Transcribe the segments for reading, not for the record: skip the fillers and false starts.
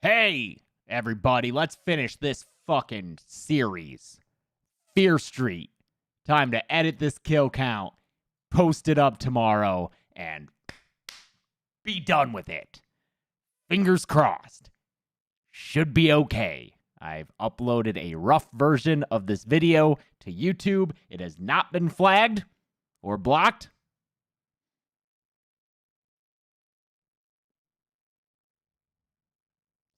Hey, everybody, let's finish this fucking series. Fear Street. Time to edit this kill count, post it up tomorrow, and be done with it. Fingers crossed. Should be okay. I've uploaded a rough version of this video to YouTube. It has not been flagged or blocked.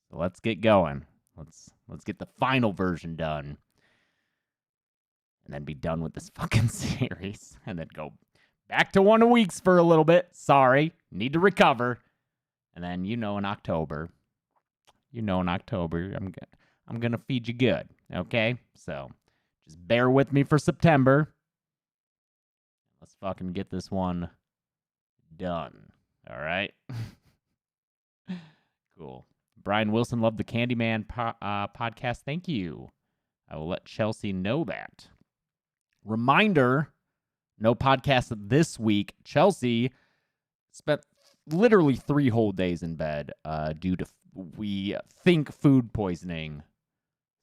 So let's get going. Let's get the final version done. And then be done with this fucking series. And then go back to 1 weeks for a little bit. Sorry. Need to recover. And then, in October. I'm going to feed you good. Okay? So, just bear with me for September. Let's fucking get this one done. All right? Cool. Brian Wilson loved the Candyman podcast. Thank you. I will let Chelsea know that. Reminder, no podcast this week. Chelsea spent literally 3 whole days in bed due to, we think, food poisoning.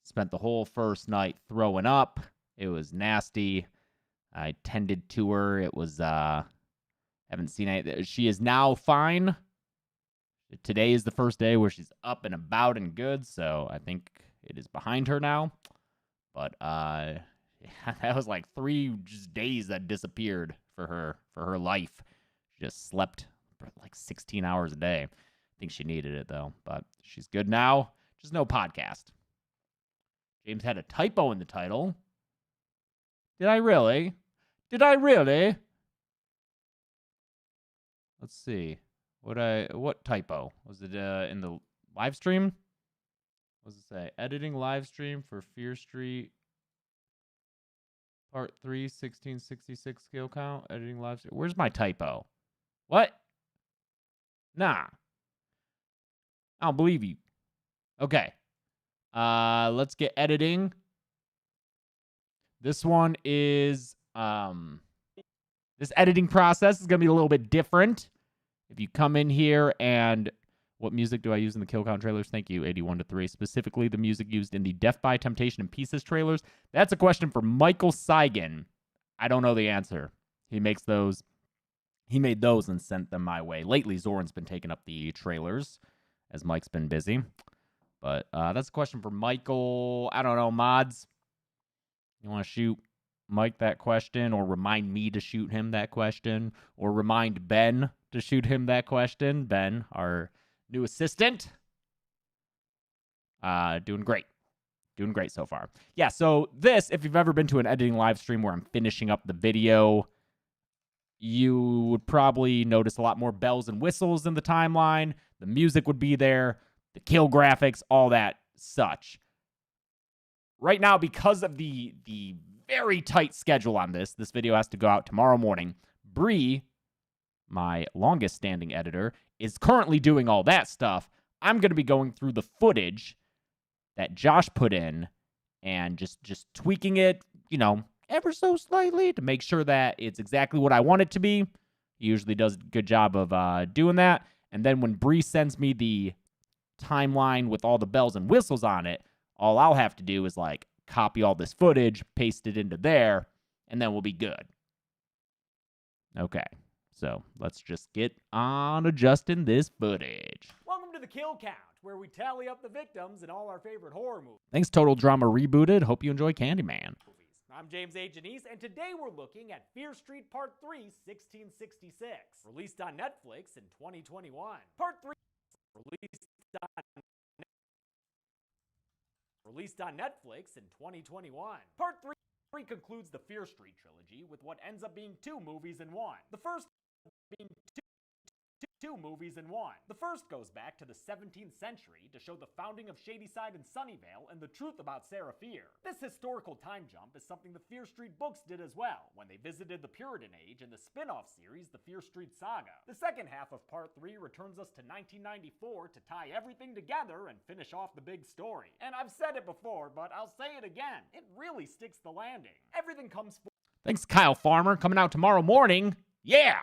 Spent the whole first night throwing up. It was nasty. I tended to her. It was, haven't seen anything. She is now fine. Today is the first day where she's up and about and good, so I think it is behind her now. But that was like 3 just days that disappeared for her life. She just slept for like 16 hours a day. I think she needed it, though. But she's good now. Just no podcast. James had a typo in the title. Did I really? Let's see. What typo? Was it in the live stream? What does it say? Editing live stream for Fear Street Part 3, 1666 skill count. Editing live stream. Where's my typo? What? Nah. I don't believe you. Okay. Let's get editing. This one is this editing process is gonna be a little bit different. If you come in here and what music do I use in the kill count trailers? Thank you, 81-3. Specifically, the music used in the Death by Temptation and Pieces trailers. That's a question for Michael Seigan. I don't know the answer. He makes those. He made those and sent them my way. Lately, Zoran's been taking up the trailers as Mike's been busy. But that's a question for Michael. I don't know, mods. You want to shoot Mike that question, or remind me to shoot him that question, or remind Ben to shoot him that question? Ben, our new assistant. Doing great so far. Yeah, so this, if you've ever been to an editing live stream where I'm finishing up the video, you would probably notice a lot more bells and whistles in the timeline. The music would be there, the kill graphics, all that such. Right now, because of the very tight schedule on this video has to go out tomorrow morning. Bree, my longest standing editor, is currently doing all that stuff. I'm going to be going through the footage that Josh put in and just tweaking it, ever so slightly to make sure that it's exactly what I want it to be. He usually does a good job of doing that. And then when Bree sends me the timeline with all the bells and whistles on it, all I'll have to do is copy all this footage, paste it into there, and then we'll be good. Okay, so let's just get on adjusting this footage. Welcome to the Kill Count, where we tally up the victims in all our favorite horror movies. Thanks, Total Drama Rebooted. Hope you enjoy Candyman. I'm James A. Janice, and today we're looking at Fear Street Part 3, 1666, released on Netflix in 2021. Part 3 released on Netflix in 2021. Part 3 concludes the Fear Street trilogy with what ends up being 2 movies in one. The first being two movies in one. The first goes back to the 17th century to show the founding of Shadyside and Sunnyvale and the truth about Sarah Fear. This historical time jump is something the Fear Street books did as well, when they visited the Puritan Age in the spin-off series, The Fear Street Saga. The second half of Part 3 returns us to 1994 to tie everything together and finish off the big story. And I've said it before, but I'll say it again. It really sticks the landing. Everything comes forward. Thanks, Kyle Farmer, coming out tomorrow morning. Yeah!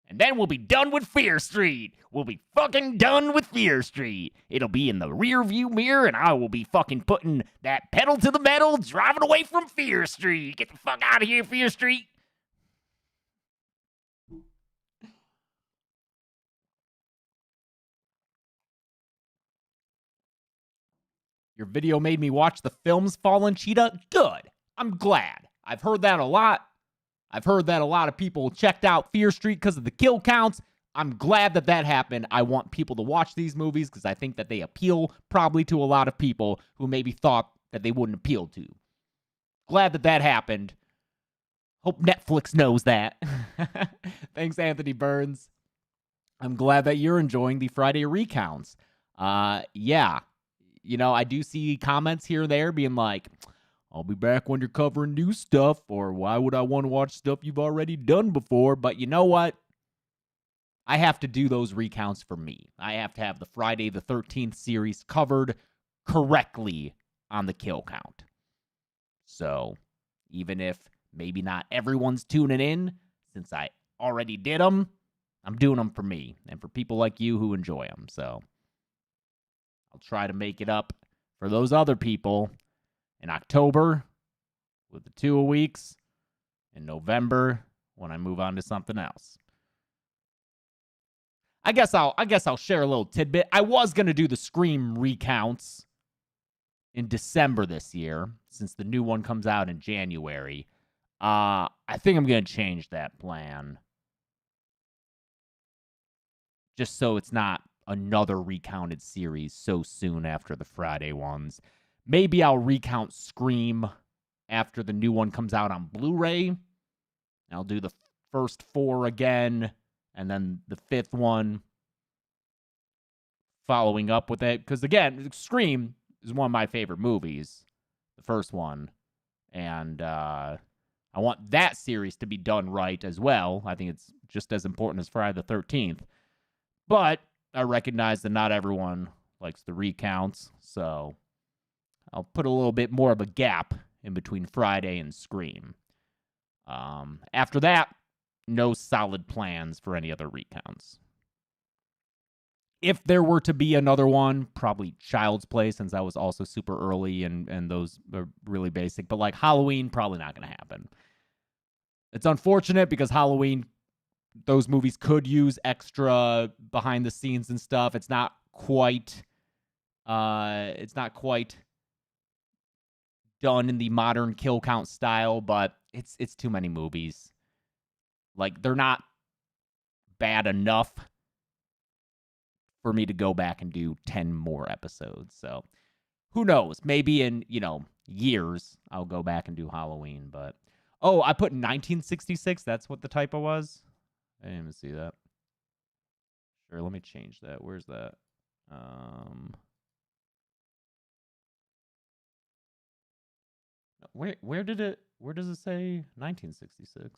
And then we'll be done with Fear Street. We'll be fucking done with Fear Street. It'll be in the rear view mirror, and I will be fucking putting that pedal to the metal, driving away from Fear Street. Get the fuck out of here, Fear Street. Your video made me watch the films Fallen Cheetah. Good. I'm glad. I've heard that a lot. I've heard that a lot of people checked out Fear Street because of the kill counts. I'm glad that that happened. I want people to watch these movies because I think that they appeal probably to a lot of people who maybe thought that they wouldn't appeal to. Glad that that happened. Hope Netflix knows that. Thanks, Anthony Burns. I'm glad that you're enjoying the Friday recounts. Yeah. You know, I do see comments here and there being like, I'll be back when you're covering new stuff, or why would I want to watch stuff you've already done before? But you know what? I have to do those recounts for me. I have to have the Friday the 13th series covered correctly on the kill count. So even if maybe not everyone's tuning in, since I already did them, I'm doing them for me and for people like you who enjoy them. So I'll try to make it up for those other people in October with the 2 weeks, in November when I move on to something else. I guess I'll share a little tidbit. I was going to do the Scream recounts in December this year, since the new one comes out in January. I think I'm going to change that plan, just so it's not another recounted series so soon after the Friday ones. Maybe I'll recount Scream after the new one comes out on Blu-ray. I'll do the first 4 again, and then the 5th one following up with it. Because, again, Scream is one of my favorite movies, the first one. And I want that series to be done right as well. I think it's just as important as Friday the 13th. But I recognize that not everyone likes the recounts, so I'll put a little bit more of a gap in between Friday and Scream. After that, no solid plans for any other recounts. If there were to be another one, probably Child's Play, since that was also super early and those are really basic. But like Halloween, probably not going to happen. It's unfortunate because Halloween, those movies could use extra behind the scenes and stuff. It's not quite done in the modern kill count style, but it's too many movies. Like, they're not bad enough for me to go back and do 10 more episodes. So who knows? Maybe in, years I'll go back and do Halloween, but oh, I put 1966. That's what the typo was. I didn't even see that. Sure, let me change that. Where's that? Where does it say 1966?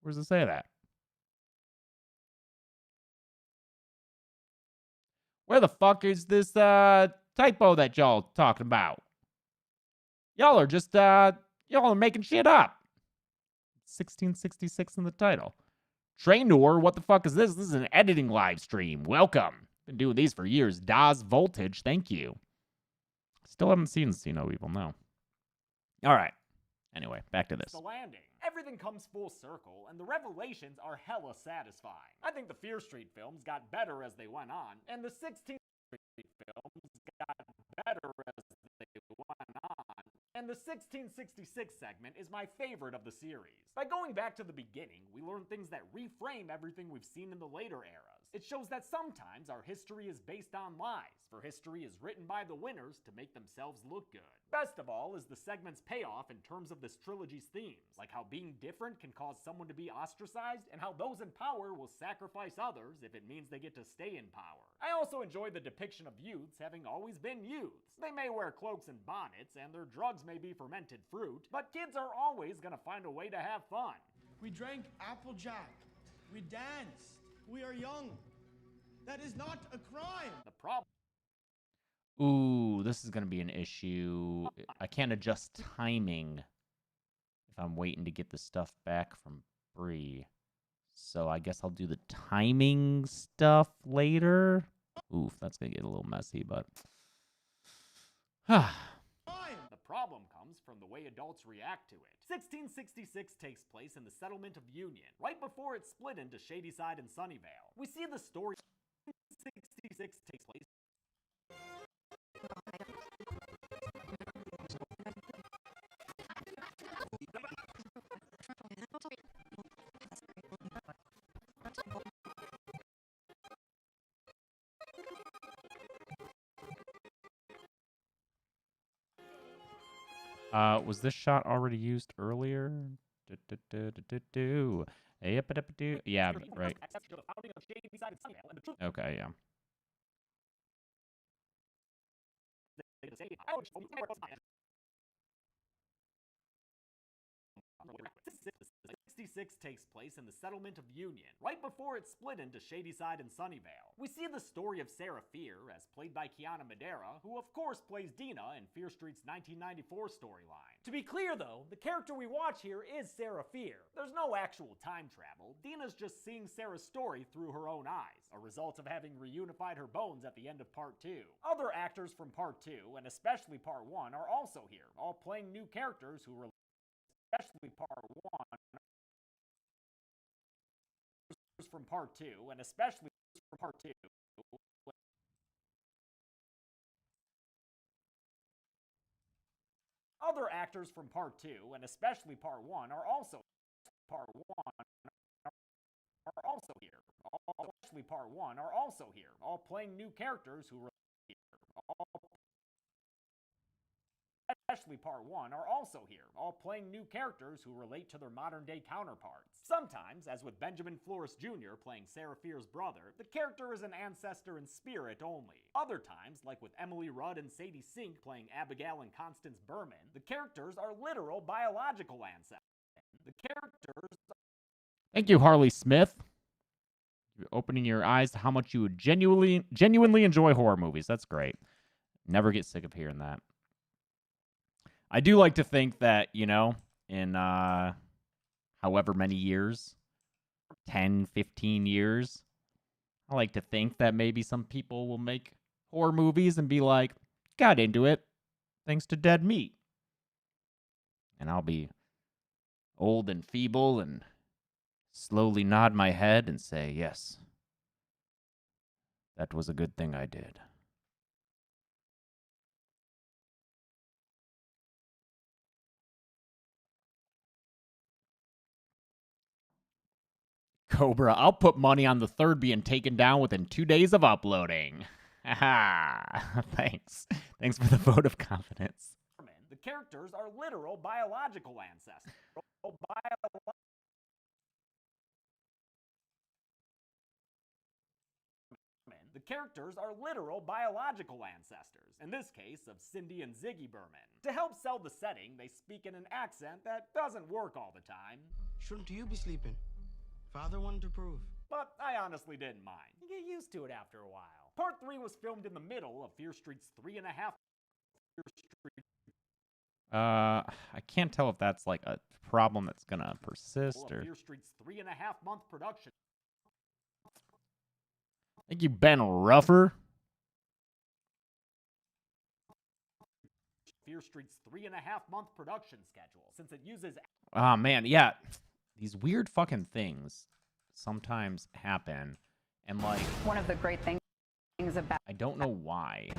Where does it say that? Where the fuck is this typo that y'all talking about? Y'all are just y'all are making shit up. 1666 in the title. Trainor, what the fuck is this? This is an editing live stream. Welcome. Been doing these for years. Das Voltage, thank you. Still haven't seen See No Evil, no. All right. Anyway, back to this. The landing. Everything comes full circle, and the revelations are hella satisfying. I think the Fear Street films got better as they went on, and the 16th Street films got better as they went on. And the 1666 segment is my favorite of the series. By going back to the beginning, we learn things that reframe everything we've seen in the later eras. It shows that sometimes our history is based on lies, for history is written by the winners to make themselves look good. Best of all is the segment's payoff in terms of this trilogy's themes, like how being different can cause someone to be ostracized, and how those in power will sacrifice others if it means they get to stay in power. I also enjoy the depiction of youths having always been youths. They may wear cloaks and bonnets, and their drugs may be fermented fruit, but kids are always gonna find a way to have fun. We drank Applejack. We danced. We are young. That is not a crime. The problem Ooh, this is going to be an issue. I can't adjust timing if I'm waiting to get the stuff back from Bree. So I guess I'll do the timing stuff later. Oof, that's going to get a little messy, but... The problem comes from the way adults react to it. 1666 takes place in the settlement of Union, right before it split into Shadyside and Sunnyvale. We see the story 1666 takes place Was this shot already used earlier? Yeah, right. Okay, yeah. '66 takes place in the settlement of Union, right before it split into Shadyside and Sunnyvale. We see the story of Sarah Fear, as played by Kiana Madera, who of course plays Dina in Fear Street's 1994 storyline. To be clear though, the character we watch here is Sarah Fear. There's no actual time travel. Dina's just seeing Sarah's story through her own eyes, a result of having reunified her bones at the end of Part 2. Other actors from Part 2, and especially Part 1, are also here, all playing new characters who relate, especially Part 1, from Part 2, and especially from Part 2. Other actors from Part 2, and especially Part 1, are also here. Especially Part 1 are also here, all playing new characters who especially Part 1 are also here, all playing new characters who relate to their modern-day counterparts. Sometimes, as with Benjamin Flores Jr. playing Sarah Fear's brother, the character is an ancestor in spirit only. Other times, like with Emily Rudd and Sadie Sink playing Abigail and Constance Berman, the characters are literal biological ancestors. The characters... Thank you, Harley Smith. You're opening your eyes to how much you would genuinely enjoy horror movies. That's great. Never get sick of hearing that. I do like to think that, you know, in however many years, 10, 15 years, I like to think that maybe some people will make horror movies and be like, got into it thanks to Dead Meat. And I'll be old and feeble and slowly nod my head and say, yes, that was a good thing I did. Cobra, I'll put money on the third being taken down within 2 days of uploading. Haha. Thanks. Thanks for the vote of confidence. The characters are literal biological ancestors. The characters are literal biological ancestors, in this case of Cindy and Ziggy Berman. To help sell the setting, they speak in an accent that doesn't work all the time. Shouldn't you be sleeping? Father wanted to prove. But I honestly didn't mind. You get used to it after a while. Part 3 was filmed in the middle of Fear Street's 3.5 Fear Street. I can't tell if that's like a problem that's gonna persist or. Fear Street's 3.5-month production. Thank you, Ben Ruffer. Fear Street's 3.5-month production schedule, since it uses... Oh, man, yeah. These weird fucking things sometimes happen, and like... One of the great things about... I don't know why.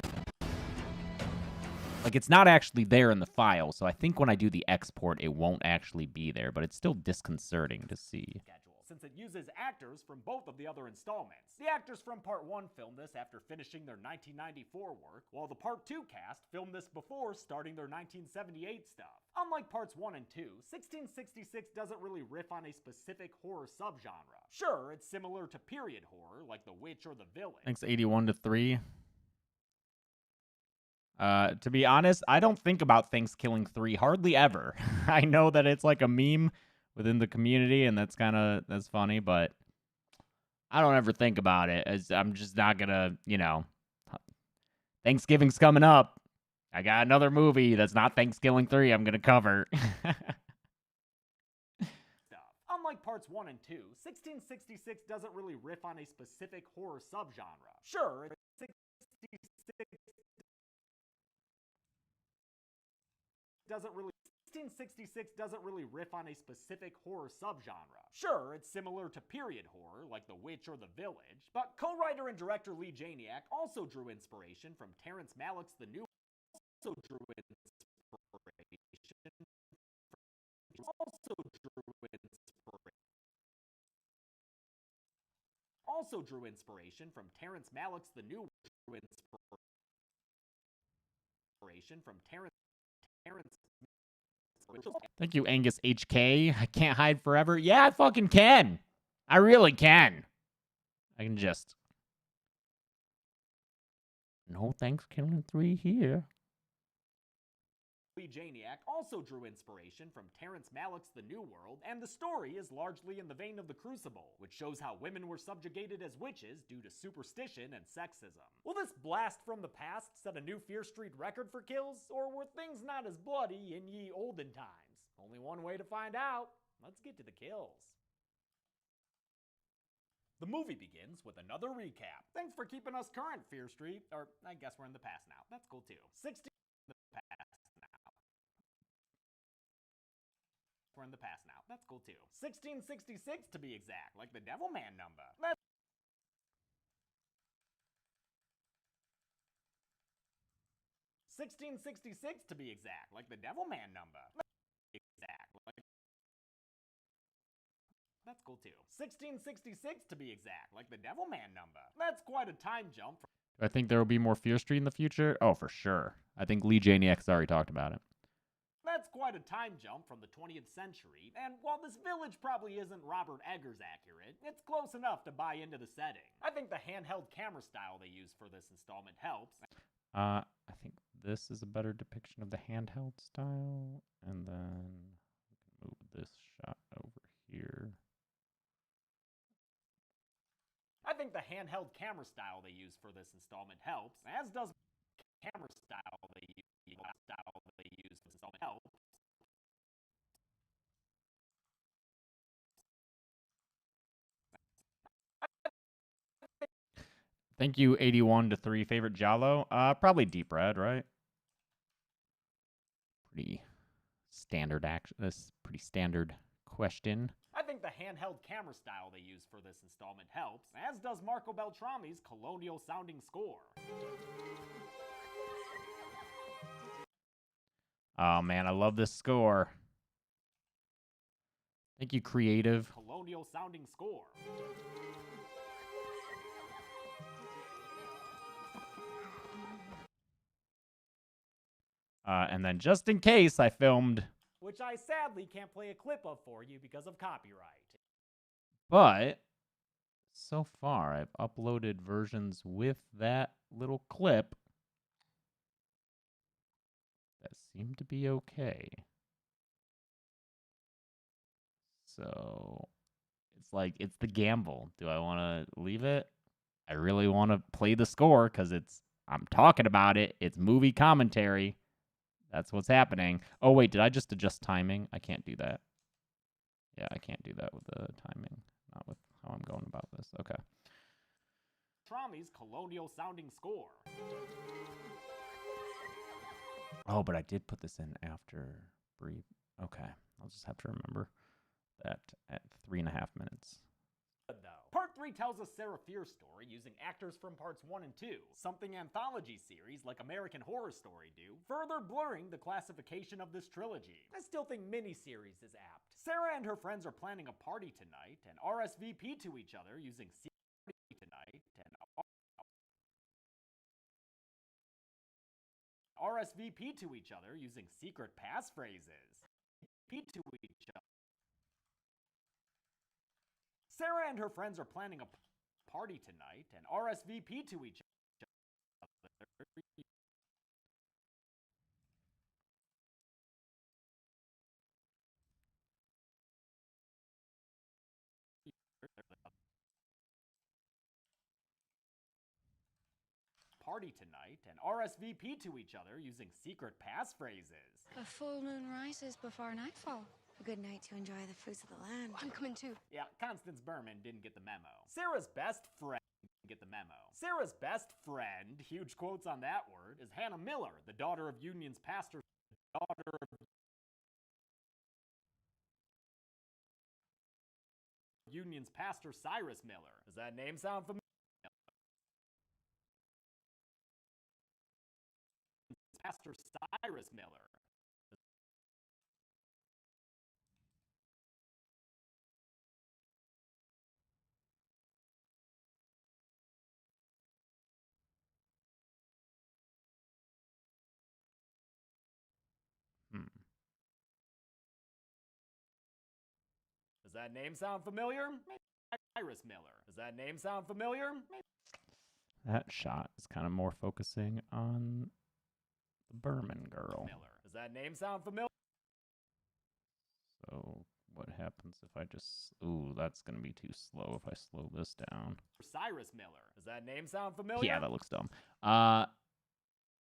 Like, it's not actually there in the file, so I think when I do the export, it won't actually be there, but it's still disconcerting to see. Since it uses actors from both of the other installments. The actors from Part 1 filmed this after finishing their 1994 work, while the Part 2 cast filmed this before starting their 1978 stuff. Unlike Parts 1 and 2, 1666 doesn't really riff on a specific horror subgenre. Sure, it's similar to period horror, like The Witch or The Village. Thanks, 81-3. To be honest, I don't think about Thanksgiving 3 hardly ever. I know that it's like a meme within the community, and that's funny, but I don't ever think about it, as I'm just not gonna, you know, Thanksgiving's coming up. I got another movie that's not Thanksgiving 3 I'm going to cover. Unlike parts 1 and 2, 1666 doesn't really riff on a specific horror subgenre. Sure, 1666 doesn't really riff on a specific horror subgenre. Sure, it's similar to period horror like The Witch or The Village, but co-writer and director Lee Janiak also drew inspiration from Terrence Malick's The New also drew inspiration from Terrence Malick's The New inspiration from Terrence Thank you, Angus HK. I can't hide forever. Yeah, I fucking can. I really can. I can just... No Thanksgiving 3 here. Lee Janiak also drew inspiration from Terrence Malick's The New World, and the story is largely in the vein of The Crucible, which shows how women were subjugated as witches due to superstition and sexism. Will this blast from the past set a new Fear Street record for kills, or were things not as bloody in ye olden times? Only one way to find out. Let's get to the kills. The movie begins with another recap. Thanks for keeping us current, Fear Street. Or, I guess we're in the past now. That's cool too. 60 We're in the past now. That's cool too. 1666 to be exact, like the Devilman number. 1666 to be exact, like the Devilman number. That's cool too. 1666 to be exact, like the Devilman number. That's quite a time jump. Do I think there will be more Fear Street in the future? Oh, for sure. I think Lee Janiak's already talked about it. That's quite a time jump from the 20th century, and while this village probably isn't Robert Eggers accurate, it's close enough to buy into the setting. I think the handheld camera style they use for this installment helps. I think this is a better depiction of the handheld style, and then we can move this shot over here. I think the handheld camera style they use for this installment helps, as does camera style they use for this installment helps. Thank you, 81 to 3. Favorite Jalo? Probably Deep Red, right? Pretty standard action. This pretty standard question. I think the handheld camera style they use for this installment helps, as does Marco Beltrami's colonial-sounding score. Oh, man, I love this score. Thank you, Creative. Colonial-sounding score. And then just in case, I filmed... Which I sadly can't play a clip of for you because of copyright. But so far, I've uploaded versions with that little clip that seem to be okay. So it's like, it's the gamble. Do I want to leave it? I really want to play the score because I'm talking about it. It's movie commentary. That's what's happening. Oh, wait, did I just adjust timing? I can't do that. Yeah, I can't do that with the timing. Not with how I'm going about this. Okay. Trami's colonial-sounding score. Oh, but I did put this in after brief. Okay, I'll just have to remember that at 3.5 minutes. Part 3 tells a Sarah Fear story using actors from parts 1 and 2, something anthology series like American Horror Story do, further blurring the classification of this trilogy. I still think miniseries is apt. Sarah and her friends are planning a party tonight and RSVP to each other using secret passphrases. Sarah and her friends are planning a party tonight and RSVP to each other. party tonight and RSVP to each other using secret passphrases. A full moon rises before nightfall. A good night to enjoy the fruits of the land. I'm coming too. Yeah, Constance Berman didn't get the memo. Sarah's best friend didn't get the memo. Sarah's best friend, huge quotes on that word, is Hannah Miller, the daughter of Union's pastor. Union's pastor Cyrus Miller. Does that name sound familiar? Pastor Cyrus Miller. Does that name sound familiar? Cyrus Miller. Does that name sound familiar? That shot is kind of more focusing on the Berman girl. Miller. Does that name sound familiar? So what happens if I just... Ooh, that's going to be too slow if I slow this down. Cyrus Miller. Does that name sound familiar? Yeah, that looks dumb.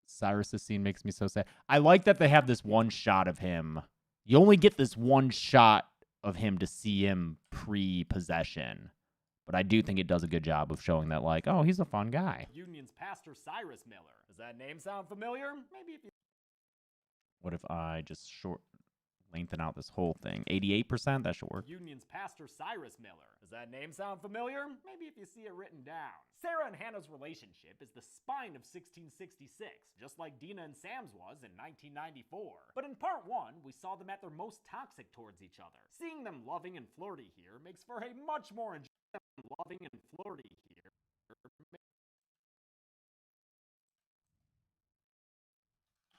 Cyrus's scene makes me so sad. I like that they have this one shot of him. You only get this one shot of him to see him pre-possession. But I do think it does a good job of showing that, like, oh, he's a fun guy. Union's pastor Cyrus Miller. Does that name sound familiar? Maybe if you... What if I just lengthen out this whole thing? 88%? That should work. Union's pastor Cyrus Miller. Does that name sound familiar? Maybe if you see it written down. Sarah and Hannah's relationship is the spine of 1666, just like Dina and Sam's was in 1994. But in part 1, we saw them at their most toxic towards each other. Seeing them loving and flirty here makes for a much more loving and flirty here.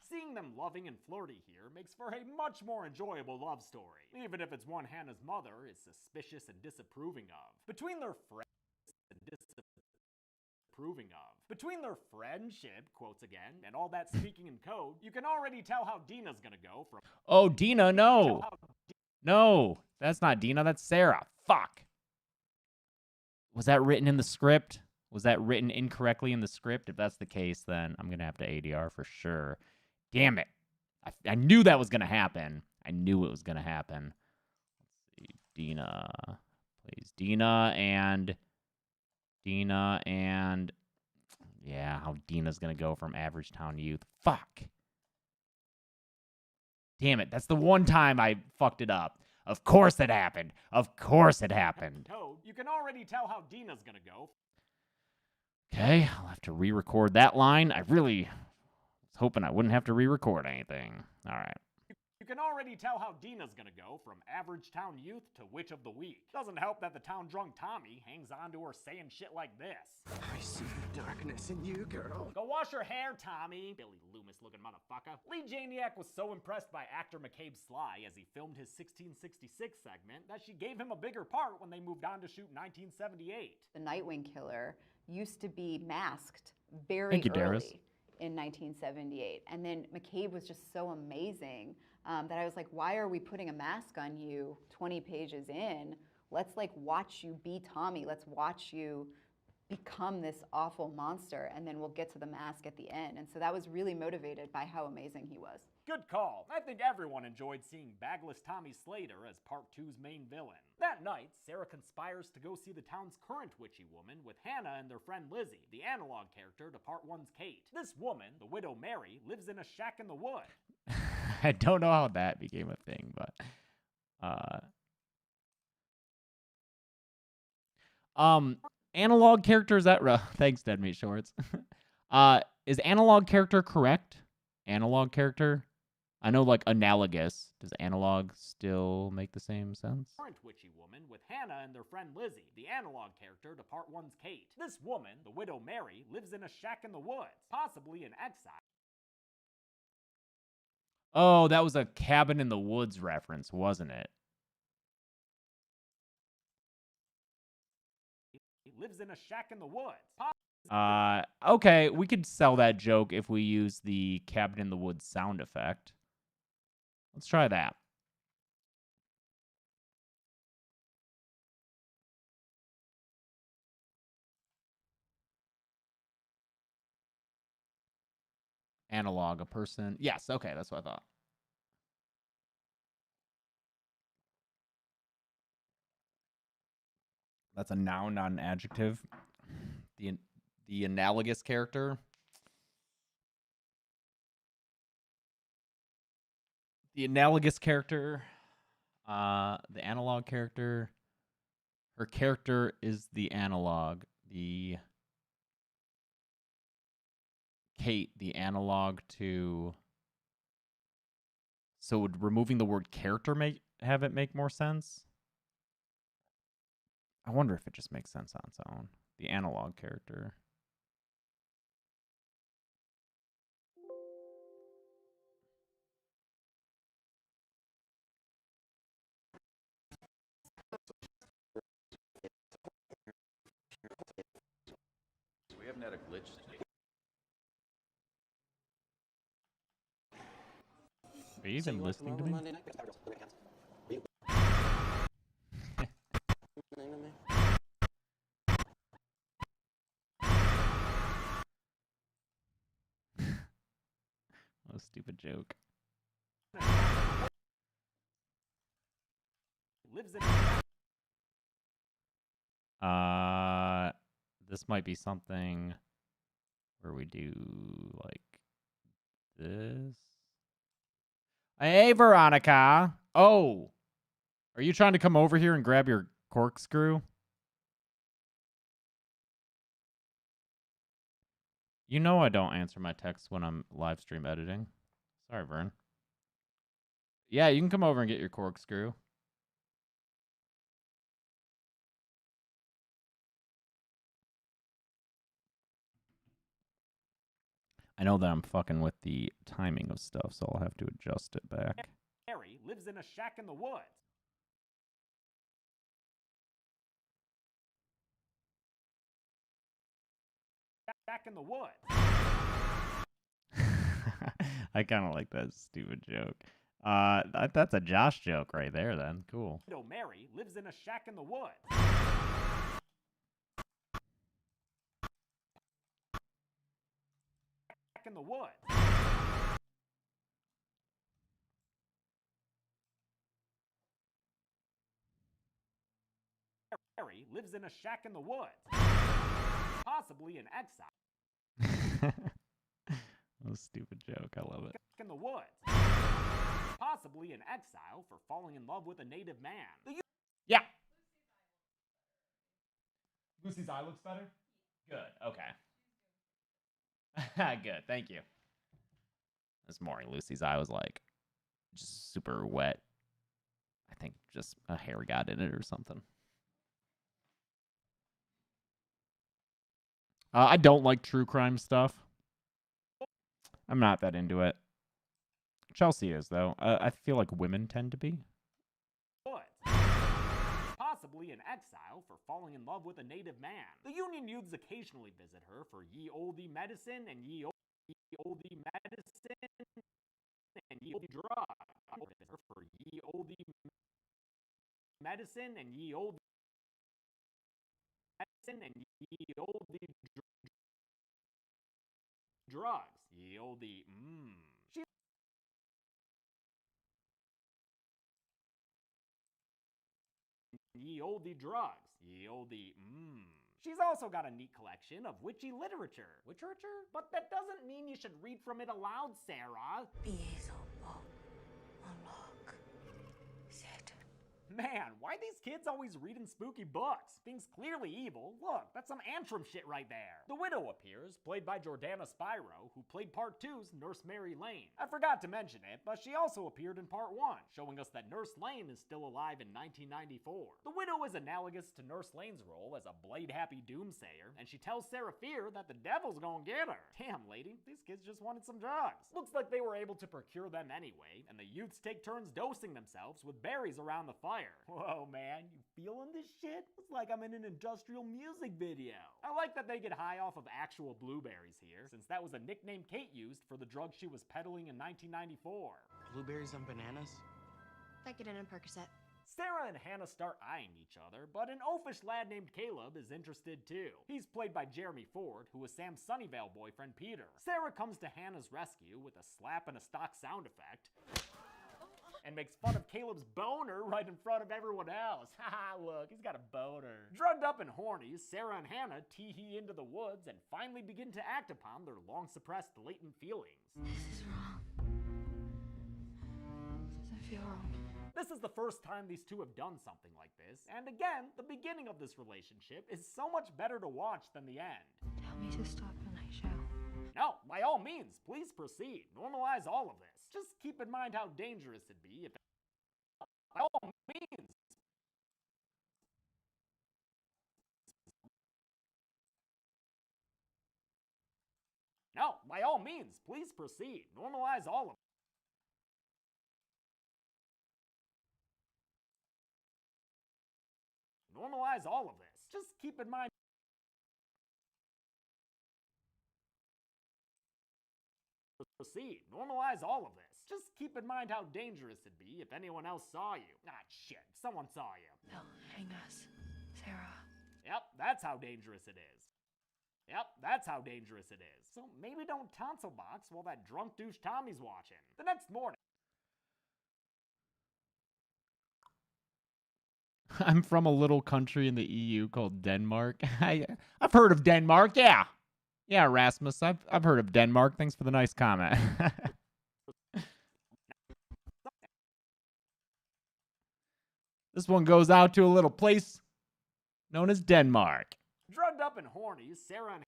Seeing them loving and flirty here makes for a much more enjoyable love story, even if it's one Hannah's mother is suspicious and disapproving of. Between their friendship, quotes again, and all that speaking in code, you can already tell how Dina's gonna go from... Oh, Dina, no! No, that's not Dina, that's Sarah. Fuck. Was that written in the script? Was that written incorrectly in the script? If that's the case, then I'm going to have to ADR for sure. Damn it. I knew that was going to happen. I knew it was going to happen. Let's see. Dina. Please. Dina and... Yeah, how Dina's going to go from average town youth. Fuck. Damn it. That's the one time I fucked it up. Of course it happened. Of course it happened. Code, you can already tell how Dina's gonna go. Okay, I'll have to re-record that line. I really was hoping I wouldn't have to re-record anything. All right. You can already tell how Dina's gonna go from average town youth to witch of the week. Doesn't help that the town drunk Tommy hangs on to her saying shit like this. I see the darkness in you, girl. Go wash your hair, Tommy. Billy Loomis looking motherfucker. Lee Janiak was so impressed by actor McCabe Sly as he filmed his 1666 segment that she gave him a bigger part when they moved on to shoot 1978. The Nightwing Killer used to be masked very early in 1978. And then McCabe was just so amazing that I was like, why are we putting a mask on you 20 pages in? Let's like watch you be Tommy. Let's watch you become this awful monster, and then we'll get to the mask at the end. And so that was really motivated by how amazing he was. Good call. I think everyone enjoyed seeing bagless Tommy Slater as Part 2's main villain. That night, Sarah conspires to go see the town's current witchy woman with Hannah and their friend Lizzie, the analog character to Part 1's Kate. This woman, the widow Mary, lives in a shack in the wood. I don't know how that became a thing, but... Analog character, is that... Thanks, Dead Meat Shorts. Is analog character correct? Analog character? I know, like, analogous. Does analog still make the same sense? Current witchy woman with Hannah and their friend Lizzie, the analog character to Part 1's Kate. This woman, the widow Mary, lives in a shack in the woods, possibly in exile. Oh, that was a Cabin in the Woods reference, wasn't it? Lives in a shack in the woods. Okay, we could sell that joke if we use the Cabin in the Woods sound effect. Let's try that. Analog, a person. Yes, okay, that's what I thought. That's a noun, not an adjective. The analogous character. The analogous character. The analog character. Her character is the analog. The Kate, the analog to. So would removing the word character have it make more sense? I wonder if it just makes sense on its own. The analog character. We haven't had a glitch today. Are you even listening to me? What a stupid joke. Lives in This might be something where we do like this. Hey, Veronica. Oh, are you trying to come over here and grab your corkscrew? You know I don't answer my texts when I'm live stream editing. Sorry, Vern. Yeah, you can come over and get your corkscrew. I know that I'm fucking with the timing of stuff, so I'll have to adjust it back. Harry lives in a shack in the woods. Shack in the woods. I kind of like that stupid joke. That's a Josh joke right there then. Cool. Widow Mary lives in a shack in the woods. Shack in the woods. Harry lives in a shack in the woods. Possibly in exile. That was a stupid joke. I love it. Shack in the woods. Possibly in exile for falling in love with a native man. Yeah. Lucy's eye looks better? Good. Okay. Good. Thank you. This morning, Lucy's eye was like just super wet. I think just a hair got in it or something. I don't like true crime stuff. I'm not that into it. Chelsea is, though. I feel like women tend to be. Possibly in exile for falling in love with a native man. The Union youths occasionally visit her for ye olde medicine and ye olde medicine and ye olde drug. Visit her for ye olde medicine and ye olde medicine and ye olde drugs. Ye olde Ye olde drugs. Ye olde She's also got a neat collection of witchy literature. Literature? But that doesn't mean you should read from it aloud, Sarah. Man, why these kids always reading spooky books? Things clearly evil. Look, that's some Antrim shit right there. The widow appears, played by Jordana Spyro, who played Part 2's Nurse Mary Lane. I forgot to mention it, but she also appeared in Part 1, showing us that Nurse Lane is still alive in 1994. The widow is analogous to Nurse Lane's role as a blade-happy doomsayer, and she tells Sarah Fear that the devil's gonna get her. Damn, lady, these kids just wanted some drugs. Looks like they were able to procure them anyway, and the youths take turns dosing themselves with berries around the fire. Whoa, man, you feeling this shit? It's like I'm in an industrial music video. I like that they get high off of actual blueberries here, since that was a nickname Kate used for the drug she was peddling in 1994. Blueberries and bananas? Vicodin and Percocet. Sarah and Hannah start eyeing each other, but an oafish lad named Caleb is interested too. He's played by Jeremy Ford, who was Sam Sunnyvale boyfriend Peter. Sarah comes to Hannah's rescue with a slap and a stock sound effect, and makes fun of Caleb's boner right in front of everyone else. Haha, look, he's got a boner. Drugged up and horny, Sarah and Hannah tee-hee into the woods and finally begin to act upon their long-suppressed latent feelings. This is wrong. This doesn't feel wrong. This is the first time these two have done something like this, and again, the beginning of this relationship is so much better to watch than the end. Tell me to stop and I shall. No, by all means, please proceed. Normalize all of this. Just keep in mind how dangerous it'd be if... By all means. No, by all means, please proceed. Normalize all of it. Normalize all of this. Just keep in mind... Proceed. Normalize all of this. Just keep in mind how dangerous it'd be if anyone else saw you. Ah, shit. Someone saw you. They'll hang us, Sarah. Yep, that's how dangerous it is. Yep, that's how dangerous it is. So maybe don't tonsil box while that drunk douche Tommy's watching. The next morning. I'm from a little country in the EU called Denmark. I've heard of Denmark, yeah. Yeah, Rasmus, I've heard of Denmark. Thanks for the nice comment. This one goes out to a little place known as Denmark. Drugged up and horny, Sarah and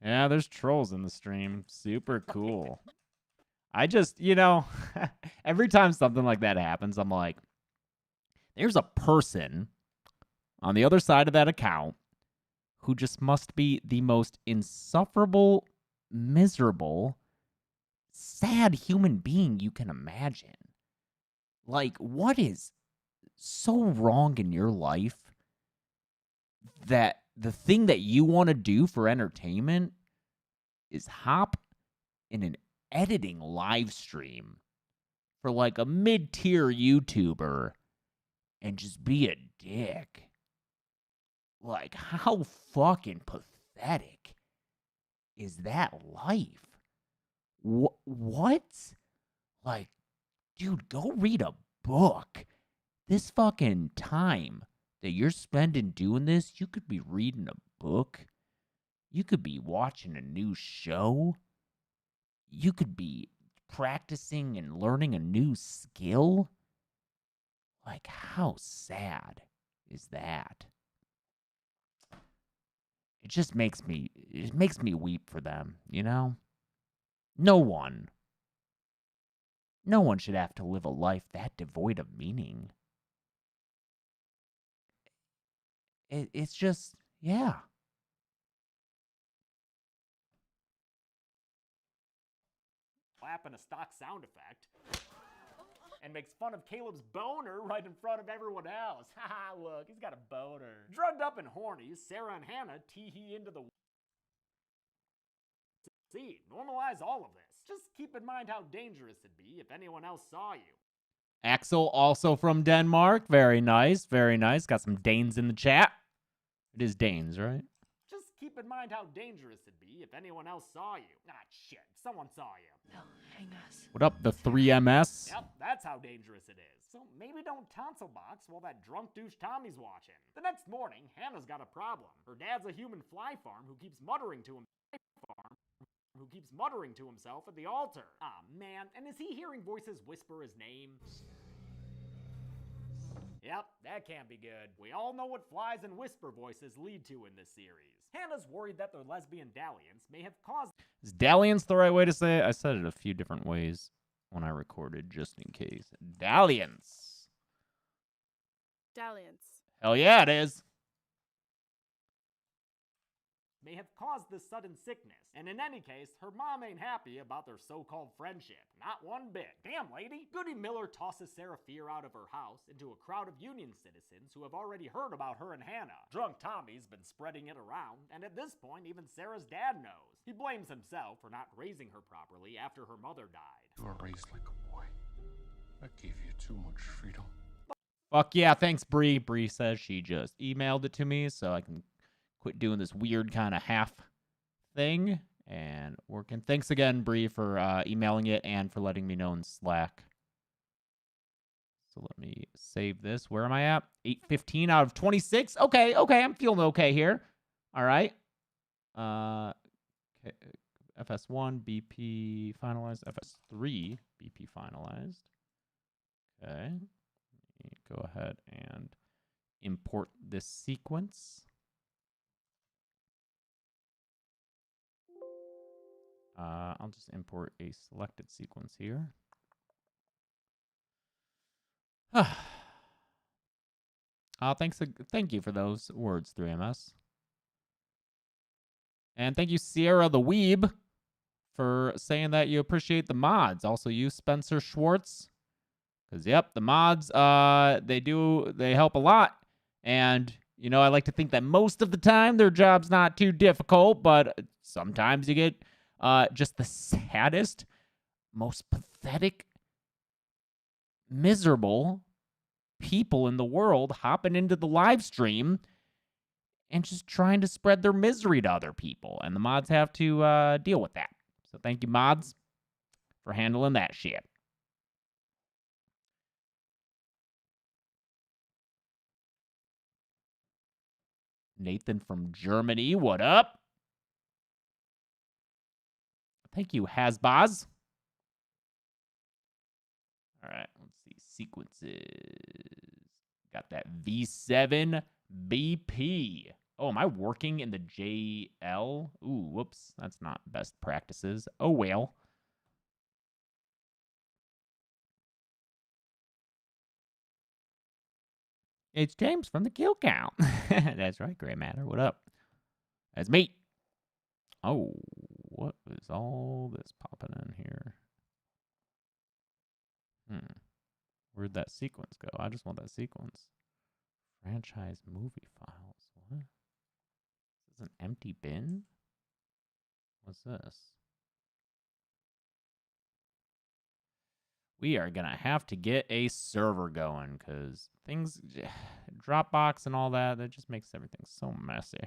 Yeah, there's trolls in the stream. Super cool. I just, every time something like that happens, I'm like, there's a person on the other side of that account who just must be the most insufferable, miserable, sad human being you can imagine. Like, what is so wrong in your life that the thing that you want to do for entertainment is hop in an editing live stream for like a mid-tier YouTuber and just be a dick? Like, how fucking pathetic is that life? What? Like, dude, go read a book. This fucking time that you're spending doing this, you could be reading a book. You could be watching a new show. You could be practicing and learning a new skill. Like, how sad is that? It just makes me weep for them, No one should have to live a life that devoid of meaning. It's just, yeah. Slap and a stock sound effect, and makes fun of Caleb's boner right in front of everyone else. Haha, look, he's got a boner. Drugged up and horny, Sarah and Hannah tee-hee into the... See, normalize all of this. Just keep in mind how dangerous it'd be if anyone else saw you. Axel, also from Denmark. Very nice, very nice. Got some Danes in the chat. It is Danes, right? Just keep in mind how dangerous it'd be if anyone else saw you. Ah, shit, someone saw you. They'll hang us. What up, the 3MS? Yep, that's how dangerous it is. So maybe don't tonsil box while that drunk douche Tommy's watching. The next morning, Hannah's got a problem. Her dad's a human fly farm who keeps muttering to himself at the altar. Ah, man, and is he hearing voices whisper his name? Yep, that can't be good. We all know what flies and whisper voices lead to in this series. Hannah's worried that their lesbian dalliance may have caused... Is dalliance the right way to say it? I said it a few different ways when I recorded, just in case. Dalliance. Dalliance. Hell yeah, it is. may have caused this sudden sickness. And in any case, her mom ain't happy about their so-called friendship. Not one bit. Damn, lady. Goody Miller tosses Sarah Fear out of her house into a crowd of Union citizens who have already heard about her and Hannah. Drunk Tommy's been spreading it around, and at this point, even Sarah's dad knows. He blames himself for not raising her properly after her mother died. You were raised like a boy. That gave you too much freedom. Fuck yeah, thanks, Bree. Bree says she just emailed it to me so I can quit doing this weird kind of half thing and working. Thanks again, Bree, for emailing it and for letting me know in Slack. So let me save this. Where am I at? 8:15 out of 26. Okay, I'm feeling okay here. All right. FS1, BP finalized. FS3, BP finalized. Okay. Let me go ahead and import this sequence. I'll just import a selected sequence here. Thank you for those words, 3MS. And thank you, Sierra the Weeb, for saying that you appreciate the mods. Also, you, Spencer Schwartz. Because, yep, the mods, they help a lot. And, you know, I like to think that most of the time their job's not too difficult, but sometimes you get just the saddest, most pathetic, miserable people in the world hopping into the live stream and just trying to spread their misery to other people. And the mods have to deal with that. So thank you, mods, for handling that shit. Nathan from Germany, what up? Thank you, Hasbaz. All right, let's see. Sequences. Got that V7 BP. Oh, am I working in the JL? Ooh, whoops. That's not best practices. Oh, well. It's James from the Kill Count. That's right, Gray Matter. What up? That's me. Oh, what is all this popping in here? Where'd that sequence go? I just want that sequence. Franchise movie files. What? Is this an empty bin? What's this? We are going to have to get a server going because things, Dropbox and all that, that just makes everything so messy.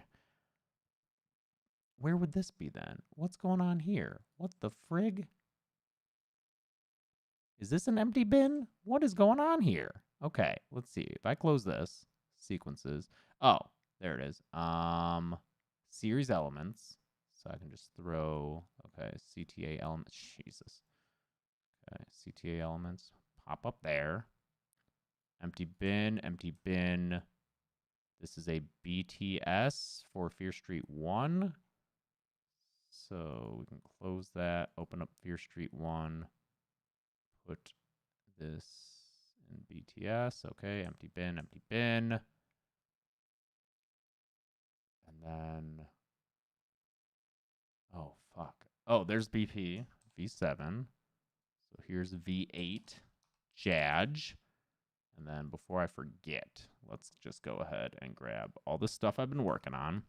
Where would this be then? What's going on here? What the frig? Is this an empty bin? What is going on here? Okay, let's see. If I close this, sequences. Oh, there it is. Series elements. So I can just throw, okay, CTA elements. Jesus. Okay, CTA elements. Pop up there. Empty bin, empty bin. This is a BTS for Fear Street 1. So we can close that, open up Fear Street 1. Put this in BTS. Okay, empty bin, empty bin. And then, oh, fuck. Oh, there's BP, V7. So here's V8, Jadge. And then before I forget, let's just go ahead and grab all this stuff I've been working on.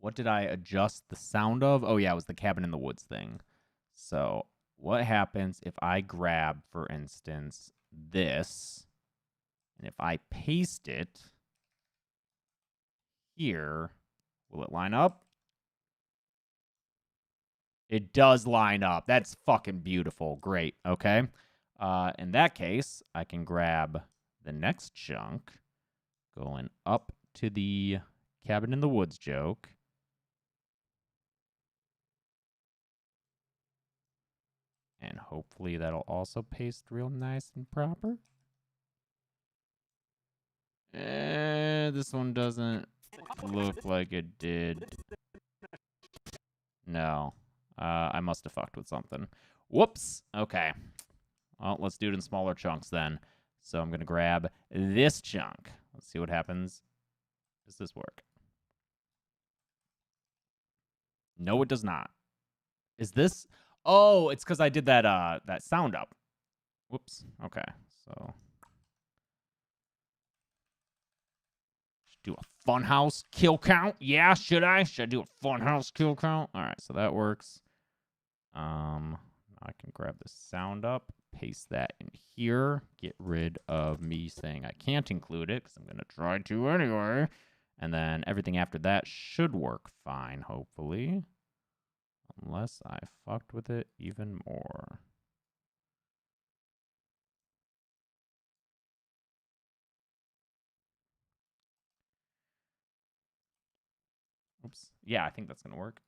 What did I adjust the sound of? Oh, yeah, it was the Cabin in the Woods thing. So what happens if I grab, for instance, this, and if I paste it here, will it line up? It does line up. That's fucking beautiful. Great. Okay. In that case, I can grab the next chunk going up to the Cabin in the Woods joke. And hopefully that'll also paste real nice and proper. This one doesn't look like it did. No. I must have fucked with something. Whoops. Okay. Well, let's do it in smaller chunks then. So I'm going to grab this chunk. Let's see what happens. Does this work? No, it does not. Is this? Oh, it's because I did that that sound up. Whoops. Okay, so should do a funhouse kill count. Yeah, should I? Should I do a funhouse kill count? All right, so that works. I can grab the sound up, paste that in here, get rid of me saying I can't include it because I'm gonna try to anyway. And then everything after that should work fine, hopefully. Unless I fucked with it even more. Oops. Yeah, I think that's going to work.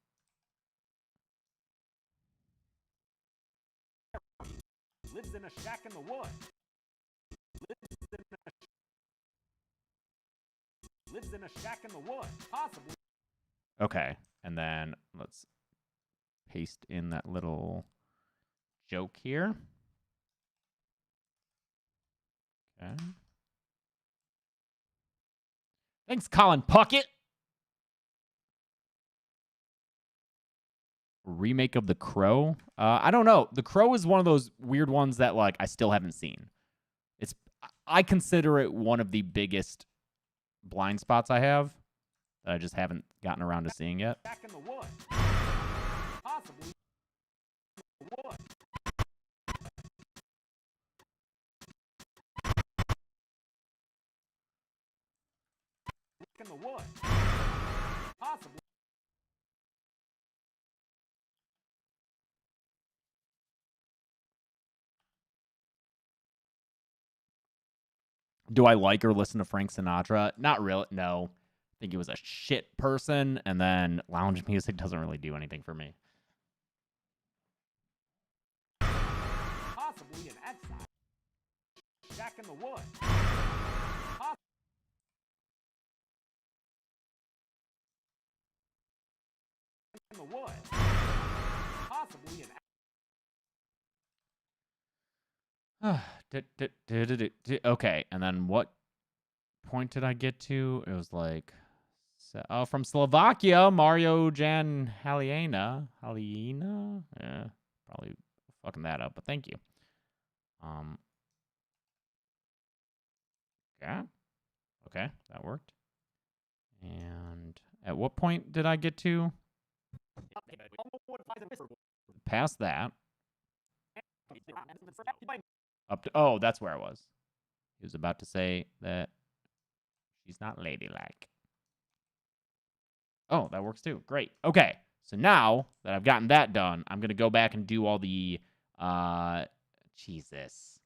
Lives in a shack in the woods. Lives in a shack in the woods. Possibly. Okay. And then let's paste in that little joke here. Okay. Thanks, Colin Puckett. Remake of The Crow. I don't know. The Crow is one of those weird ones that like I still haven't seen. I consider it one of the biggest blind spots I have that I just haven't gotten around to seeing yet. Back in the woods. Possibly. Woods. In the woods. Possibly. Do I like or listen to Frank Sinatra? Not really. No. I think he was a shit person, and then lounge music doesn't really do anything for me. Possibly an exile. Shack in the woods. In the woods. Possibly an Okay, and then what point did I get to? It was like, from Slovakia, Mario Jan Haliena. Yeah, probably fucking that up, but thank you. Yeah. Okay, that worked. And at what point did I get to? Past that. Up to, oh, that's where I was. He was about to say that she's not ladylike. Oh, that works too. Great. Okay. So now that I've gotten that done, I'm going to go back and do all the, Jesus.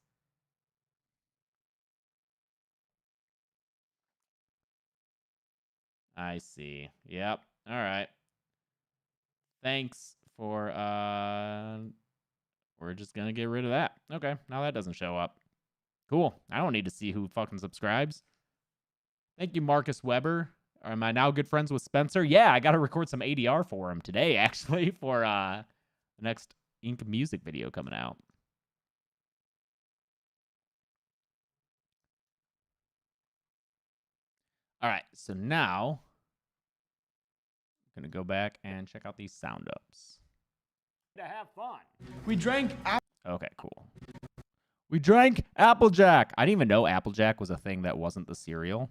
I see. Yep. All right. Thanks for, we're just going to get rid of that. Okay. Now that doesn't show up. Cool. I don't need to see who fucking subscribes. Thank you, Marcus Weber. Am I now good friends with Spencer? Yeah, I got to record some ADR for him today, actually, for the next Ink music video coming out. All right, so now I'm going to go back and check out these sound ups. to have fun. We drank Okay, cool. We drank Applejack. I didn't even know Applejack was a thing that wasn't the cereal.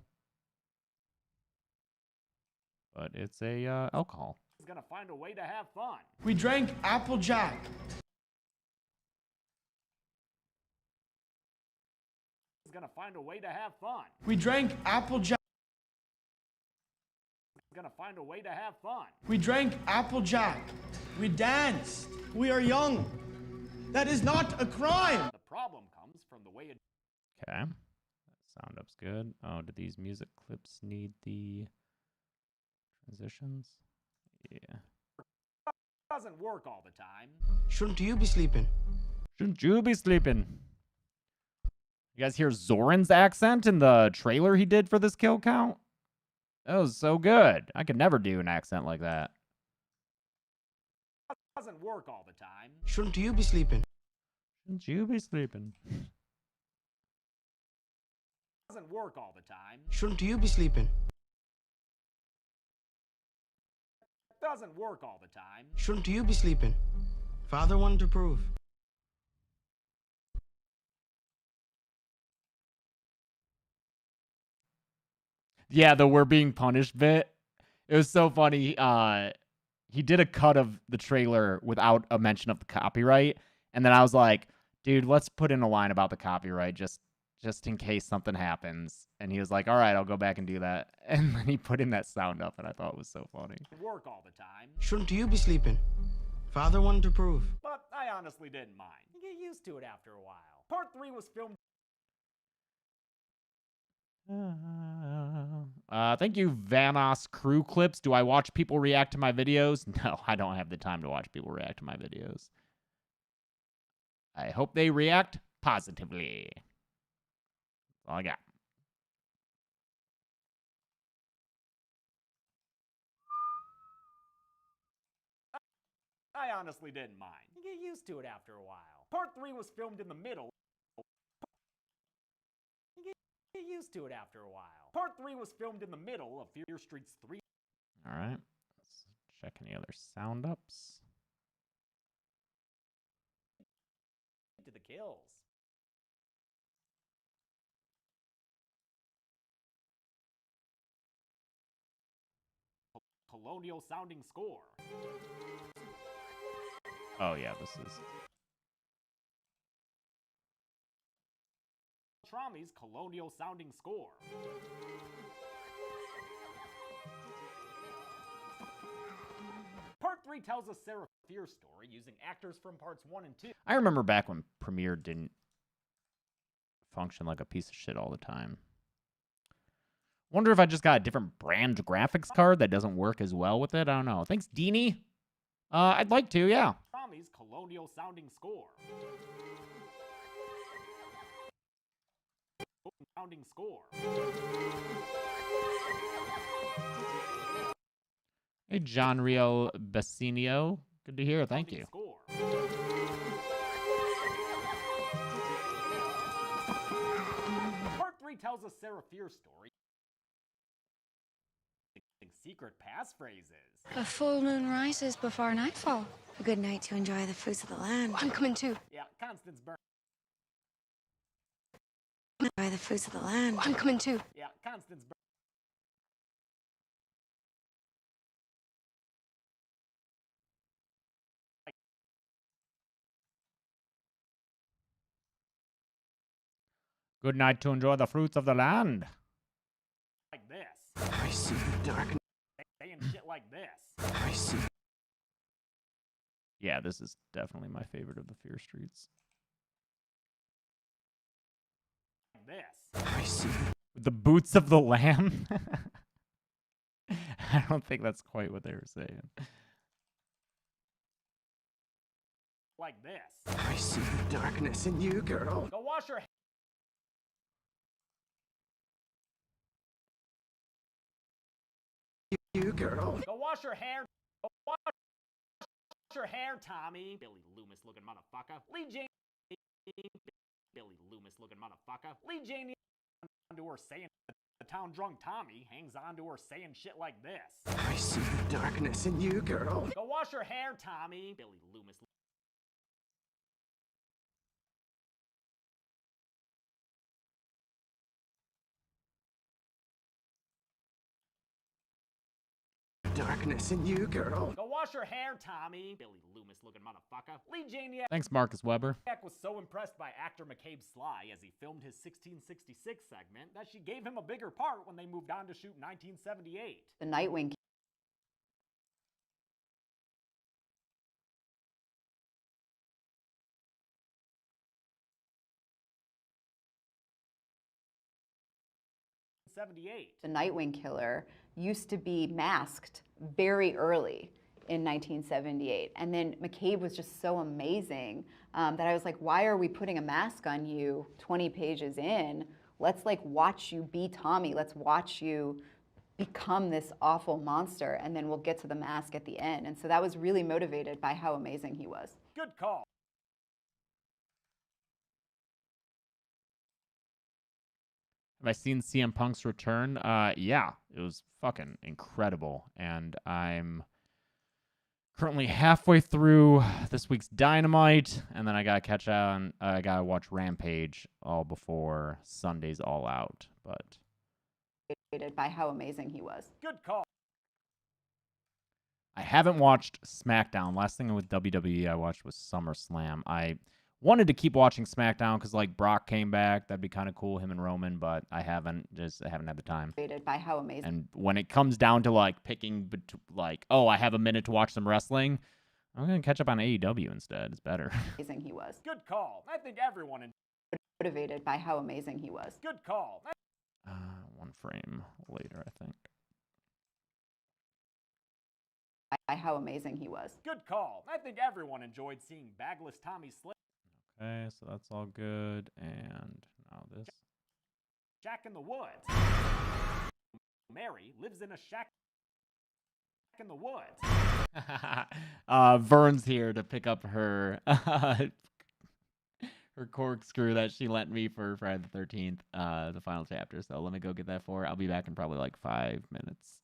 But it's a alcohol. He's gonna find a way to have fun. We drank Applejack. He's gonna find a way to have fun. We drank Applejack. He's gonna find a way to have fun. We drank Applejack. We danced. We are young. That is not a crime. The problem comes from the way it. Okay. Sound up's good. Oh, do these music clips need the transitions? Yeah. Doesn't work all the time. Shouldn't you be sleeping? Shouldn't you be sleeping? You guys hear Zoran's accent in the trailer he did for this kill count? That was so good. I could never do an accent like that. Doesn't work all the time. Shouldn't you be sleeping? Shouldn't you be sleeping? Doesn't work all the time. Shouldn't you be sleeping? Doesn't work all the time. Shouldn't you be sleeping? Father wanted to prove. Yeah, the "we're being punished" bit. It was so funny. He did a cut of the trailer without a mention of the copyright, and then I was like, dude, let's put in a line about the copyright just in case something happens. And he was like, all right, I'll go back and do that. And then he put in that sound up, and I thought it was so funny. Work all the time. Shouldn't you be sleeping? Father wanted to prove. But I honestly didn't mind. You get used to it after a while. Part 3 was filmed Thank you, Vanos Crew Clips. Do I watch people react to my videos? No, I don't have the time to watch people react to my videos. I hope they react positively. That's all I got. I honestly didn't mind. You get used to it after a while. Part 3 was filmed in the middle. You get used to it after a while. Part 3 was filmed in the middle of Fear Street's 3. All right. Let's check any other sound ups. To the kills. Colonial sounding score. Oh, yeah, this is... Trami's colonial sounding score. Part 3 tells a Sarah Fear story using actors from parts 1 and 2. I remember back when Premiere didn't function like a piece of shit all the time. Wonder if I just got a different brand graphics card that doesn't work as well with it. I don't know. Thanks, Deanie. I'd like to, yeah. Trami's colonial sounding score. Sounding score. Hey, John Riel Bassinio. Good to hear. Thank you. Score. Part 3 tells a Sarah Fear story. Secret passphrases. A full moon rises before nightfall. A good night to enjoy the fruits of the land. I'm coming too. Yeah, Constance Burn. Enjoy the fruits of the land. I'm coming too. Yeah, Constance Burn. Good night to enjoy the fruits of the land. Like this. I see the darkness. Saying shit like this. I see. Yeah, this is definitely my favorite of the Fear Streets. Like this. I see. The boots of the lamb? I don't think that's quite what they were saying. Like this. I see the darkness in you, girl. Go wash your You, girl. Go wash your hair. Go wash your hair, Tommy. Billy Loomis looking motherfucker. Lee Janie. Billy Loomis looking motherfucker. Lee Janie onto her saying the town drunk Tommy hangs on to her saying shit like this. I see the darkness in you, girl. Go wash your hair, Tommy. Billy Loomis. Darkness in you, girl. Go wash your hair, Tommy. Billy Loomis looking motherfucker. Lee Janiak Thanks, Marcus Weber. was so impressed by actor McCabe Sly as he filmed his 1666 segment that she gave him a bigger part when they moved on to shoot 1978. The Nightwing. The Nightwing Killer used to be masked very early in 1978. And then McCabe was just so amazing that I was like, why are we putting a mask on you 20 pages in? Let's like watch you be Tommy. Let's watch you become this awful monster, and then we'll get to the mask at the end. And so that was really motivated by how amazing he was. Good call. Have I seen CM Punk's return? Yeah, it was fucking incredible. And I'm Currently halfway through this week's Dynamite, and then I gotta catch on. I gotta watch Rampage all before Sunday's All Out. But by how amazing he was. Good call. I haven't watched SmackDown. Last thing with WWE I watched was SummerSlam. I wanted to keep watching SmackDown because like Brock came back. That'd be kind of cool, him and Roman, but I haven't had the time. By how amazing. And when it comes down to like picking, like, oh, I have a minute to watch some wrestling, I'm gonna catch up on AEW instead. It's better. Amazing he was. Good call. I think everyone Motivated by how amazing he was. Good call. One frame later, I think. By how amazing he was. Good call. I think everyone enjoyed seeing bagless Tommy Slick. Okay, so that's all good. And now this. Shack in the woods. Mary lives in a shack in the woods. Vern's here to pick up her her corkscrew that she lent me for Friday the 13th, the final chapter. So let me go get that for her. I'll be back in probably like 5 minutes.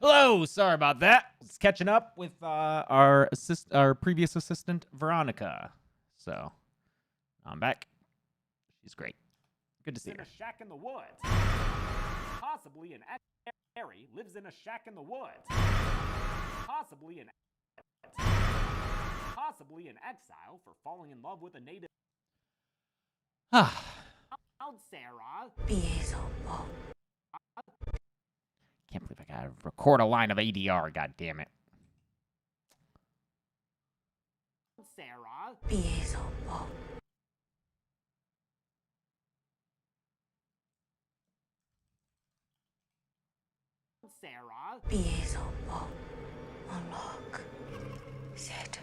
Hello, sorry about that. Just catching up with our previous assistant, Veronica. So, I'm back. She's great. Good to see In her. a shack in the woods. Possibly an Harry lives in a shack in the woods. Possibly in exile for falling in love with a native. Sarah. Can't believe I gotta record a line of ADR. God damn it. Sarah. Sarah. Unlock. Set.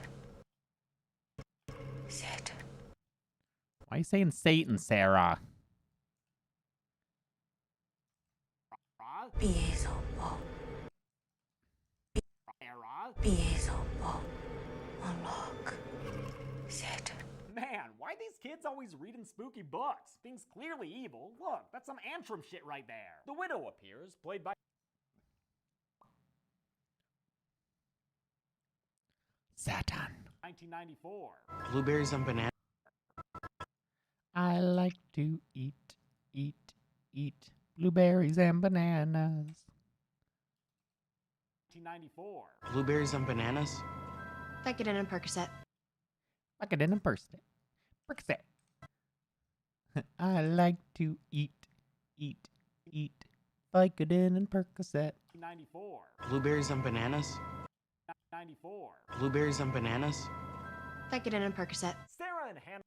Why are you saying Satan, Sarah? Unlock. Set. Man, why these kids always reading spooky books? Things clearly evil. Look, that's some Antrim shit right there. The widow appears, played by Satan. 1994. Blueberries and bananas. I like to eat blueberries and bananas. 1994. Blueberries and bananas. Vicodin and Percocet. Vicodin and Percocet. I like to eat Vicodin and Percocet. 94. Blueberries and bananas. 94. Blueberries and bananas. Vicodin and Percocet. Sarah and Hannah.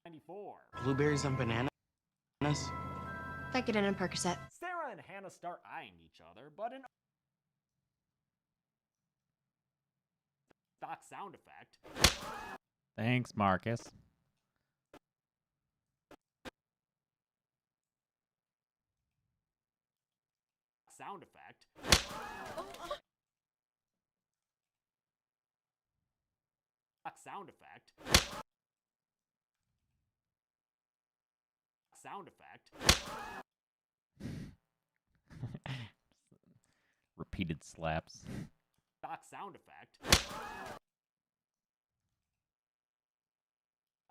94. Blueberries and bananas. Vicodin and Percocet. Sarah and Hannah start eyeing each other, but an stock sound effect. Thanks, Marcus. Sound effect. Sound effect. Sound effect. Repeated slaps. Stock sound effect.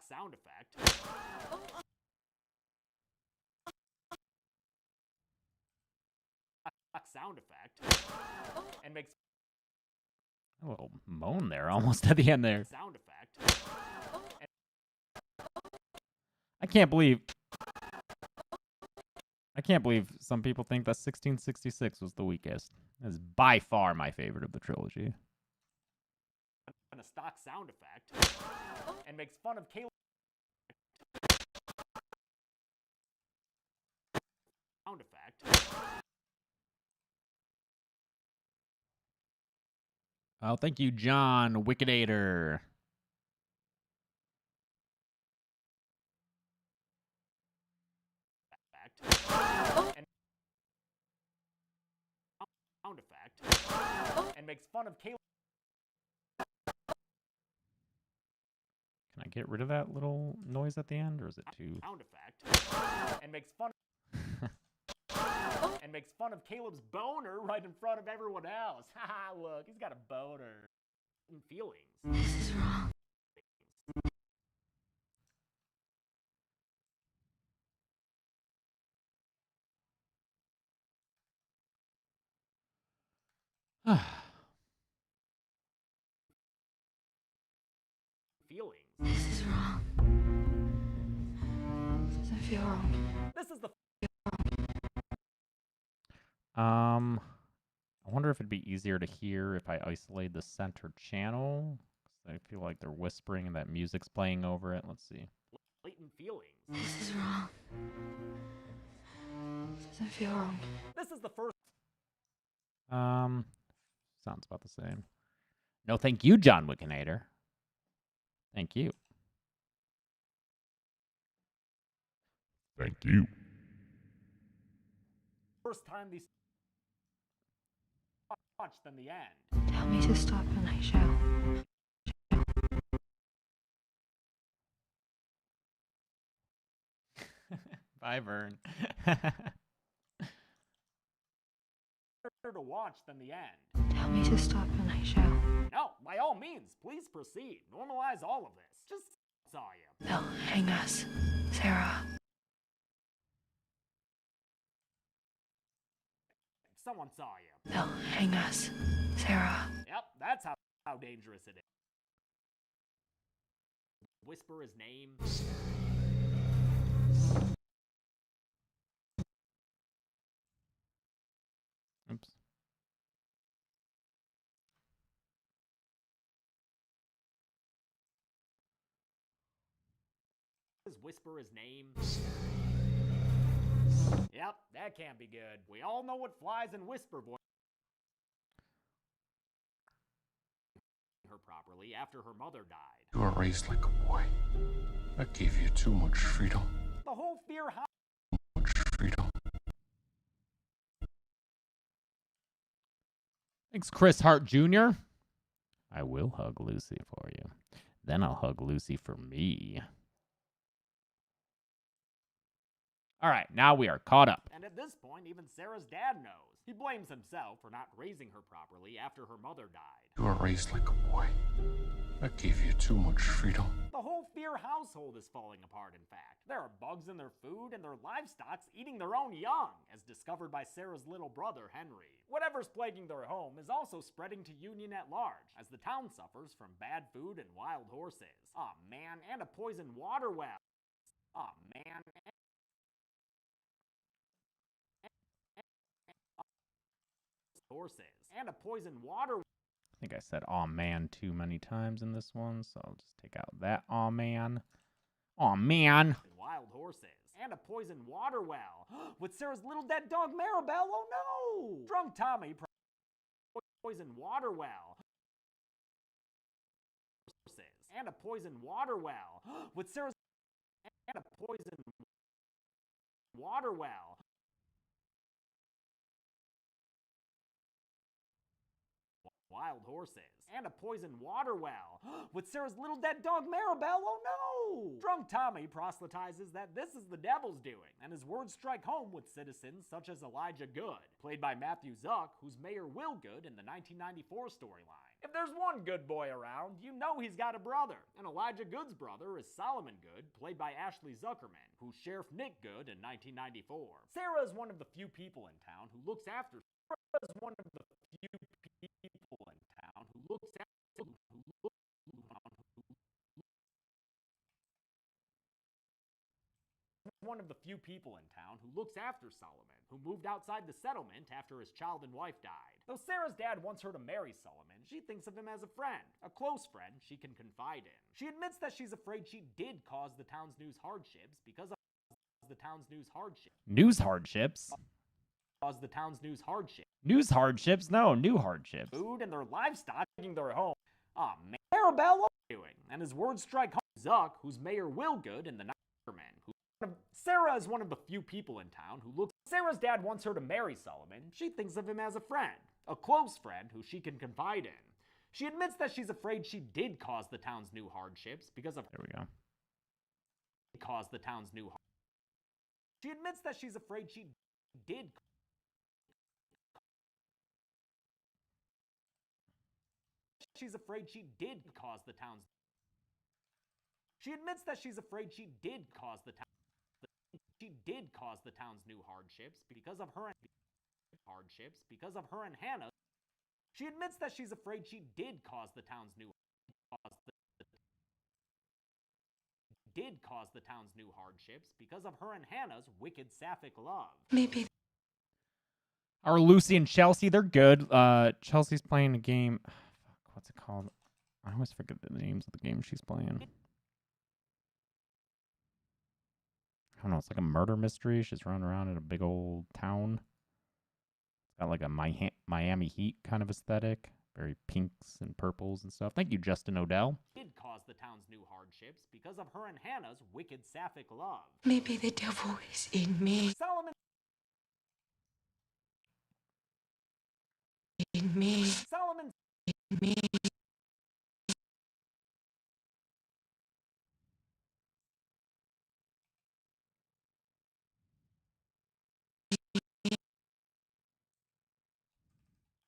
Sound effect. Sound effect. And makes A little moan there, almost at the end there. sound effect. I can't believe some people think that 1666 was the weakest. It's by far my favorite of the trilogy. And a stock sound effect. And makes fun of Caleb. Sound effect. Oh, thank you, John Wickadator. And sound effect. And makes fun of Caleb. Can I get rid of that little noise at the end, or is it too... Sound effect. And makes fun and makes fun of Caleb's boner right in front of everyone else. Haha, look, he's got a boner. Feelings. This is wrong. Feelings. This is wrong. This doesn't feel wrong. This is the I wonder if it'd be easier to hear if I isolate the center channel. 'Cause I feel like they're whispering and that music's playing over it. Let's see. latent feelings. This is wrong. This doesn't feel wrong. This is the first. Sounds about the same. No, thank you, John Wickinator. Thank you. Thank you. First time these much than the end. Tell me to stop and I shall. Bye, Vern. to watch than the end. Tell me to stop and I shall. No, by all means, please proceed. Normalize all of this. Just saw you. They'll hang us, Sarah. Someone saw you. They'll hang us, Sarah. Yep, that's how dangerous it is. Whisper his name. Oops. Whisper his name. Yep, that can't be good. We all know what flies in whisper voice. Her properly after her mother died. You were raised like a boy. That gave you too much freedom. The whole fear house. Much freedom. Thanks, Chris Hart Jr. I will hug Lucy for you. Then I'll hug Lucy for me. All right, now we are caught up. And at this point, even Sarah's dad knows. He blames himself for not raising her properly after her mother died. You were raised like a boy. That gave you too much freedom. The whole Fear household is falling apart, in fact. There are bugs in their food and their livestock's eating their own young, as discovered by Sarah's little brother, Henry. Whatever's plaguing their home is also spreading to Union at large, as the town suffers from bad food and wild horses. Aw man, and a poisoned water well. Aw man. Horses. And a poisoned water. I think I said "aw man" too many times in this one, so I'll just take out that "aw man." Aw man. Wild horses. And a poisoned water well. With Sarah's little dead dog Maribel. Oh no! Drunk Tommy poisoned water well. And a poisoned water well. With Sarah's and a poisoned water well. Wild horses. And a poisoned water well. With Sarah's little dead dog Maribel. Oh no! Drunk Tommy proselytizes that this is the devil's doing, and his words strike home with citizens such as Elijah Good, played by Matthew Zuck, who's Mayor Will Good in the 1994 storyline. If there's one good boy around, you know he's got a brother. And Elijah Good's brother is Solomon Good, played by Ashley Zuckerman, who's Sheriff Nick Good in 1994. Sarah is one of the few people in town who looks after one of the few people in town who looks after one of the few people in town who looks after Solomon, who moved outside the settlement after his child and wife died. Though Sarah's dad wants her to marry Solomon, she thinks of him as a friend, a close friend she can confide in. She admits that she's afraid she did cause the town's news hardships because of the town's news hardships. News hardships? Cause the town's news hardships. News hardships? No, new hardships. Food and their livestock taking their home. Aw, man. Maribel, what are you doing? And his words strike home. Zuck, who's Mayor Will Good in the Nightman, who Sarah is one of the few people in town who looks. Sarah's dad wants her to marry Solomon. She thinks of him as a friend, a close friend who she can confide in. She admits that she's afraid she did cause the town's new hardships because of. There we go. Cause the town's new. She admits that she's afraid she did. She's afraid she did cause the town's. She admits that she's afraid she did cause the town. She did cause the town's new hardships because of her and Hannah. She admits that she's afraid she did cause the town's new hardships because of her and Hannah's wicked sapphic love. Maybe. Our Lucy and Chelsea, they're good. Chelsea's playing a game. What's it called? I always forget the names of the game she's playing. I don't know, it's like a murder mystery. She's running around in a big old town. It's got like a Miami Heat kind of aesthetic. Very pinks and purples and stuff. Thank you, Justin Odell. Did cause the town's new hardships because of her and Hannah's wicked sapphic love. Maybe the devil is in me. Solomon. In me. Solomon. In me.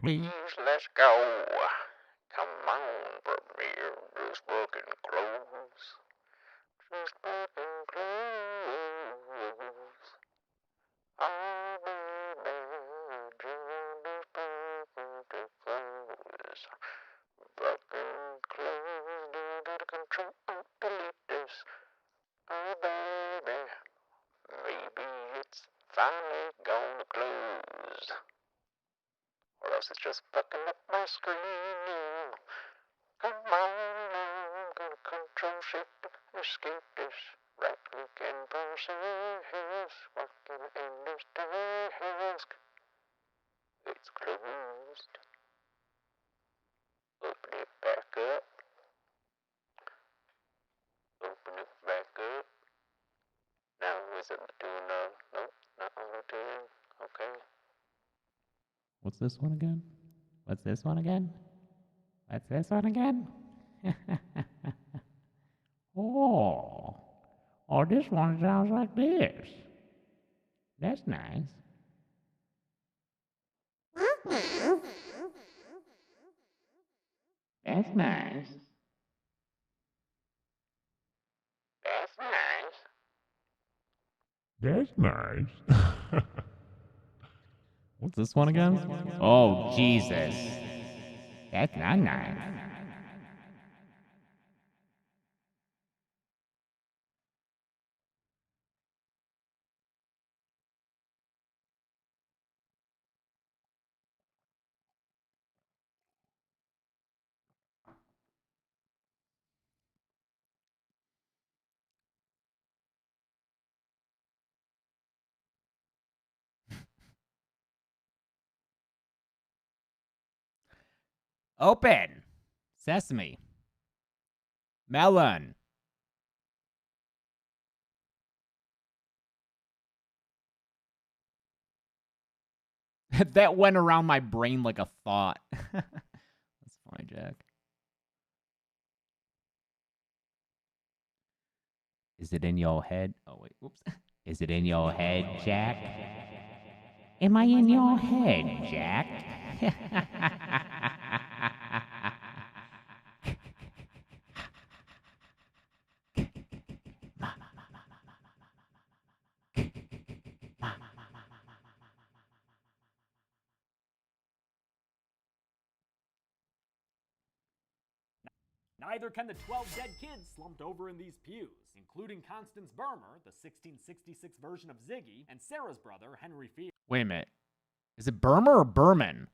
Please, let's go. Come on, Premiere. Just fucking close. Just fucking close. Oh, baby, just fucking close. Fucking close. Gotta control, delete this. Oh, baby, maybe it's finally gonna close. Or else it's just fucking up my screen. Come on, I'm gonna control shift, escape this. Right click and process. Working in this task. It's closed. Open it back up. Open it back up. Now is it doing nope, not auto-tuning. Okay. What's this one again? What's this one again? What's this one again? Oh. Oh, this one sounds like this. That's nice. That's nice. That's nice. That's nice. What's this one again? Oh, Jesus. That's not nice. Open. Sesame. Melon. That went around my brain like a thought. That's funny, Jack. Is it in your head? Oh, wait. Oops. Is it in your head, Jack? Am I in your head, Jack? Neither can the 12 dead kids slumped over in these pews, including Constance Burmer, the 1666 version of Ziggy, and Sarah's brother, Henry Fear. Wait a minute. Is it Burmer or Berman?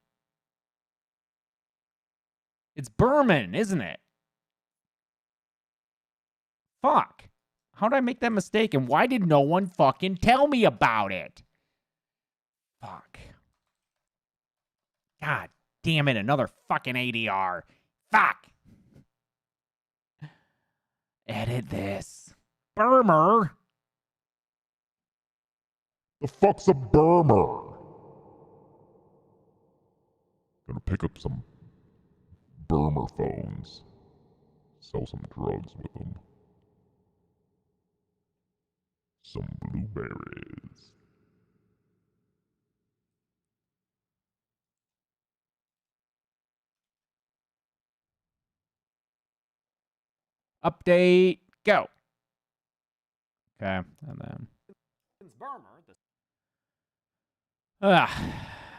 It's Berman, isn't it? Fuck. How did I make that mistake, and why did no one fucking tell me about it? Fuck. God damn it, another fucking ADR. Fuck. Edit this. Burmer. The fuck's a Burmer? Gonna pick up some Burmer phones. Sell some drugs with them. Some blueberries. Update. Go. Okay, and then Burmer,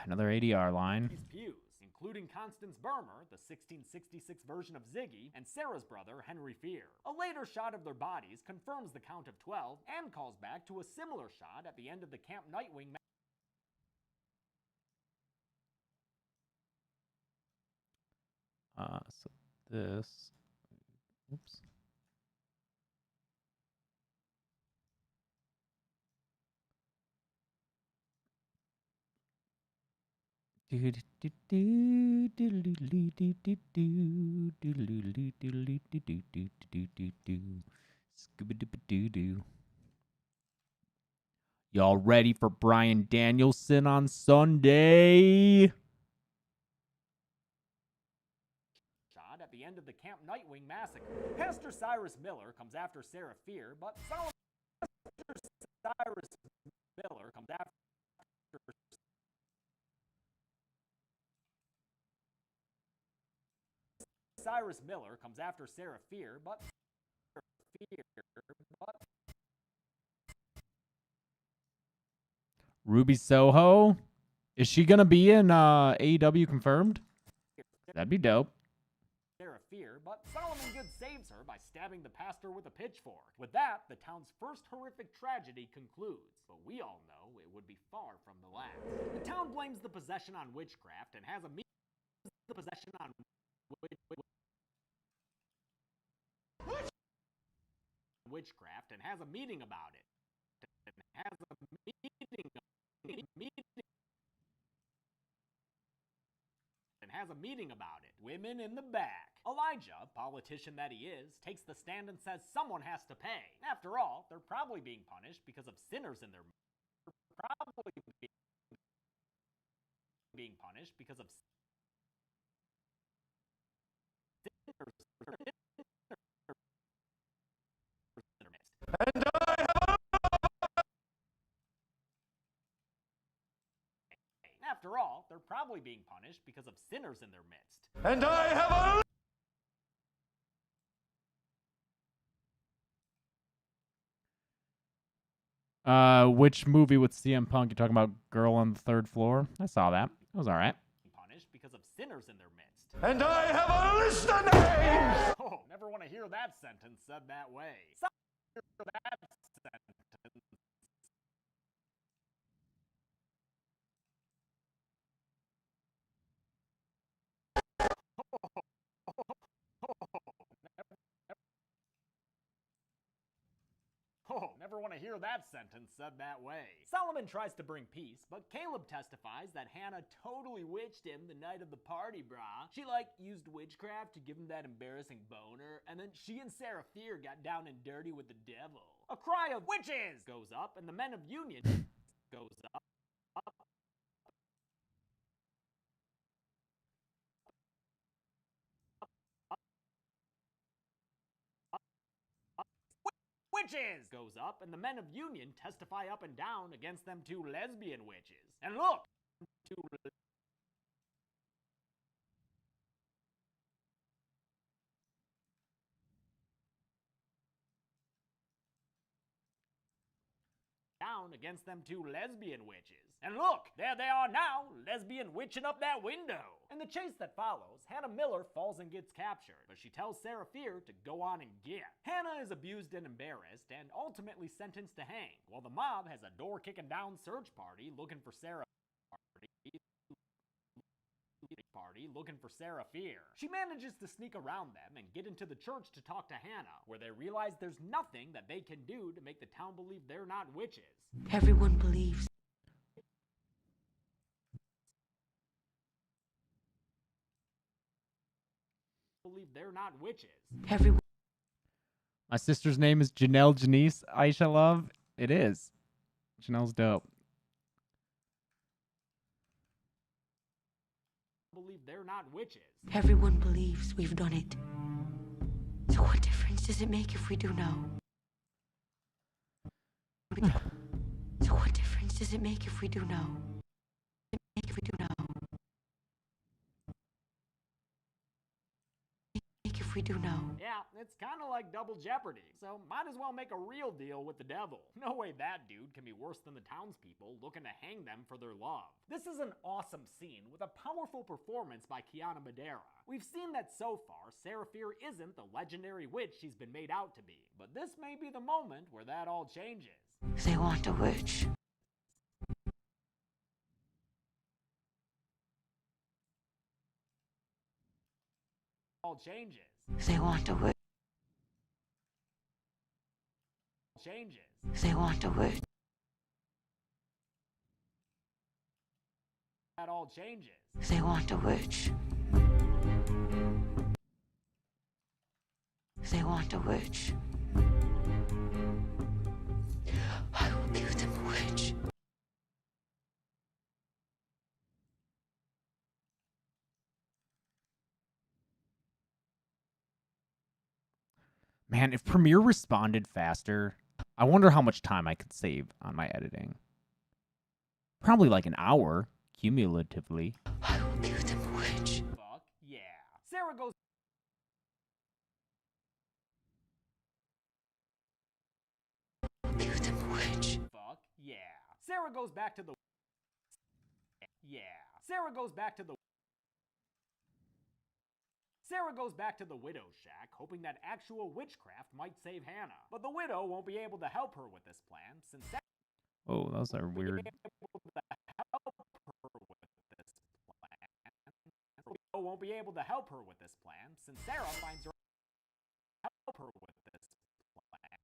another ADR line. These pews, including Constance Burmer, the 1666 version of Ziggy, and Sarah's brother, Henry Fear. A later shot of their bodies confirms the count of 12 and calls back to a similar shot at the end of the Camp Nightwing. So this. Oops. Y'all ready for Bryan Danielson on Sunday? Shot at the end of the Camp Nightwing massacre. Pastor Cyrus Miller comes after Sarah Fear, but Pastor Cyrus Miller comes after Cyrus Miller comes after Sarah Fear, but Ruby Soho? Is she gonna be in AEW confirmed? That'd be dope. Sarah Fear, but Solomon Good saves her by stabbing the pastor with a pitchfork. With that, the town's first horrific tragedy concludes, but we all know it would be far from the last. The town blames the possession on witchcraft and has a meeting about it. Women in the back. Elijah, politician that he is, takes the stand and says someone has to pay. After all, they're probably being punished because of sinners in their midst. And I have a... Which movie with CM Punk? You talking about Girl on the Third Floor? I saw that. It was all right. Punished because of sinners in their midst. And I have a list of names! Oh, never want to hear that sentence said that way. Never want to hear that sentence said that way. Solomon tries to bring peace, but Caleb testifies that Hannah totally witched him the night of the party, brah. She, used witchcraft to give him that embarrassing boner, and then she and Sarah Fear got down and dirty with the devil. A cry of witches goes up, and the men of Union goes up. Witches goes up, and the men of Union testify up and down against them two lesbian witches. And look, there they are now, lesbian witching up that window. In the chase that follows, Hannah Miller falls and gets captured, but she tells Sarah Fear to go on and get. Hannah is abused and embarrassed, and ultimately sentenced to hang, while the mob has a door-kicking down search party looking for Sarah Fear. She manages to sneak around them and get into the church to talk to Hannah, where they realize there's nothing that they can do to make the town believe they're not witches. Everyone believes. Everyone. My sister's name is Janelle Janice Aisha Love. It is. Janelle's dope. Believe they're not witches. Everyone believes we've done it. So what difference does it make if we do now? So what difference does it make if we do now? If we do now. Yeah, it's kind of like double jeopardy, so might as well make a real deal with the devil. No way that dude can be worse than the townspeople looking to hang them for their love. This is an awesome scene with a powerful performance by Kiana Madera. We've seen that so far, Sarah Fear isn't the legendary witch she's been made out to be, but this may be the moment where that all changes. They want a witch. All changes. They want a witch. Changes. They want a witch. That all changes. They want a witch. They want a witch. I will give them a witch. Man, if Premiere responded faster, I wonder how much time I could save on my editing. Probably like an hour, cumulatively. I will give them a witch. Fuck yeah. Sarah goes Sarah goes back to the... Yeah. Sarah goes back to the widow's shack, hoping that actual witchcraft might save Hannah. But the widow won't be able to help her with this plan, since Sarah Oh, those are weird. won't be able to help her with this plan, since Sarah finds her help her with this plan.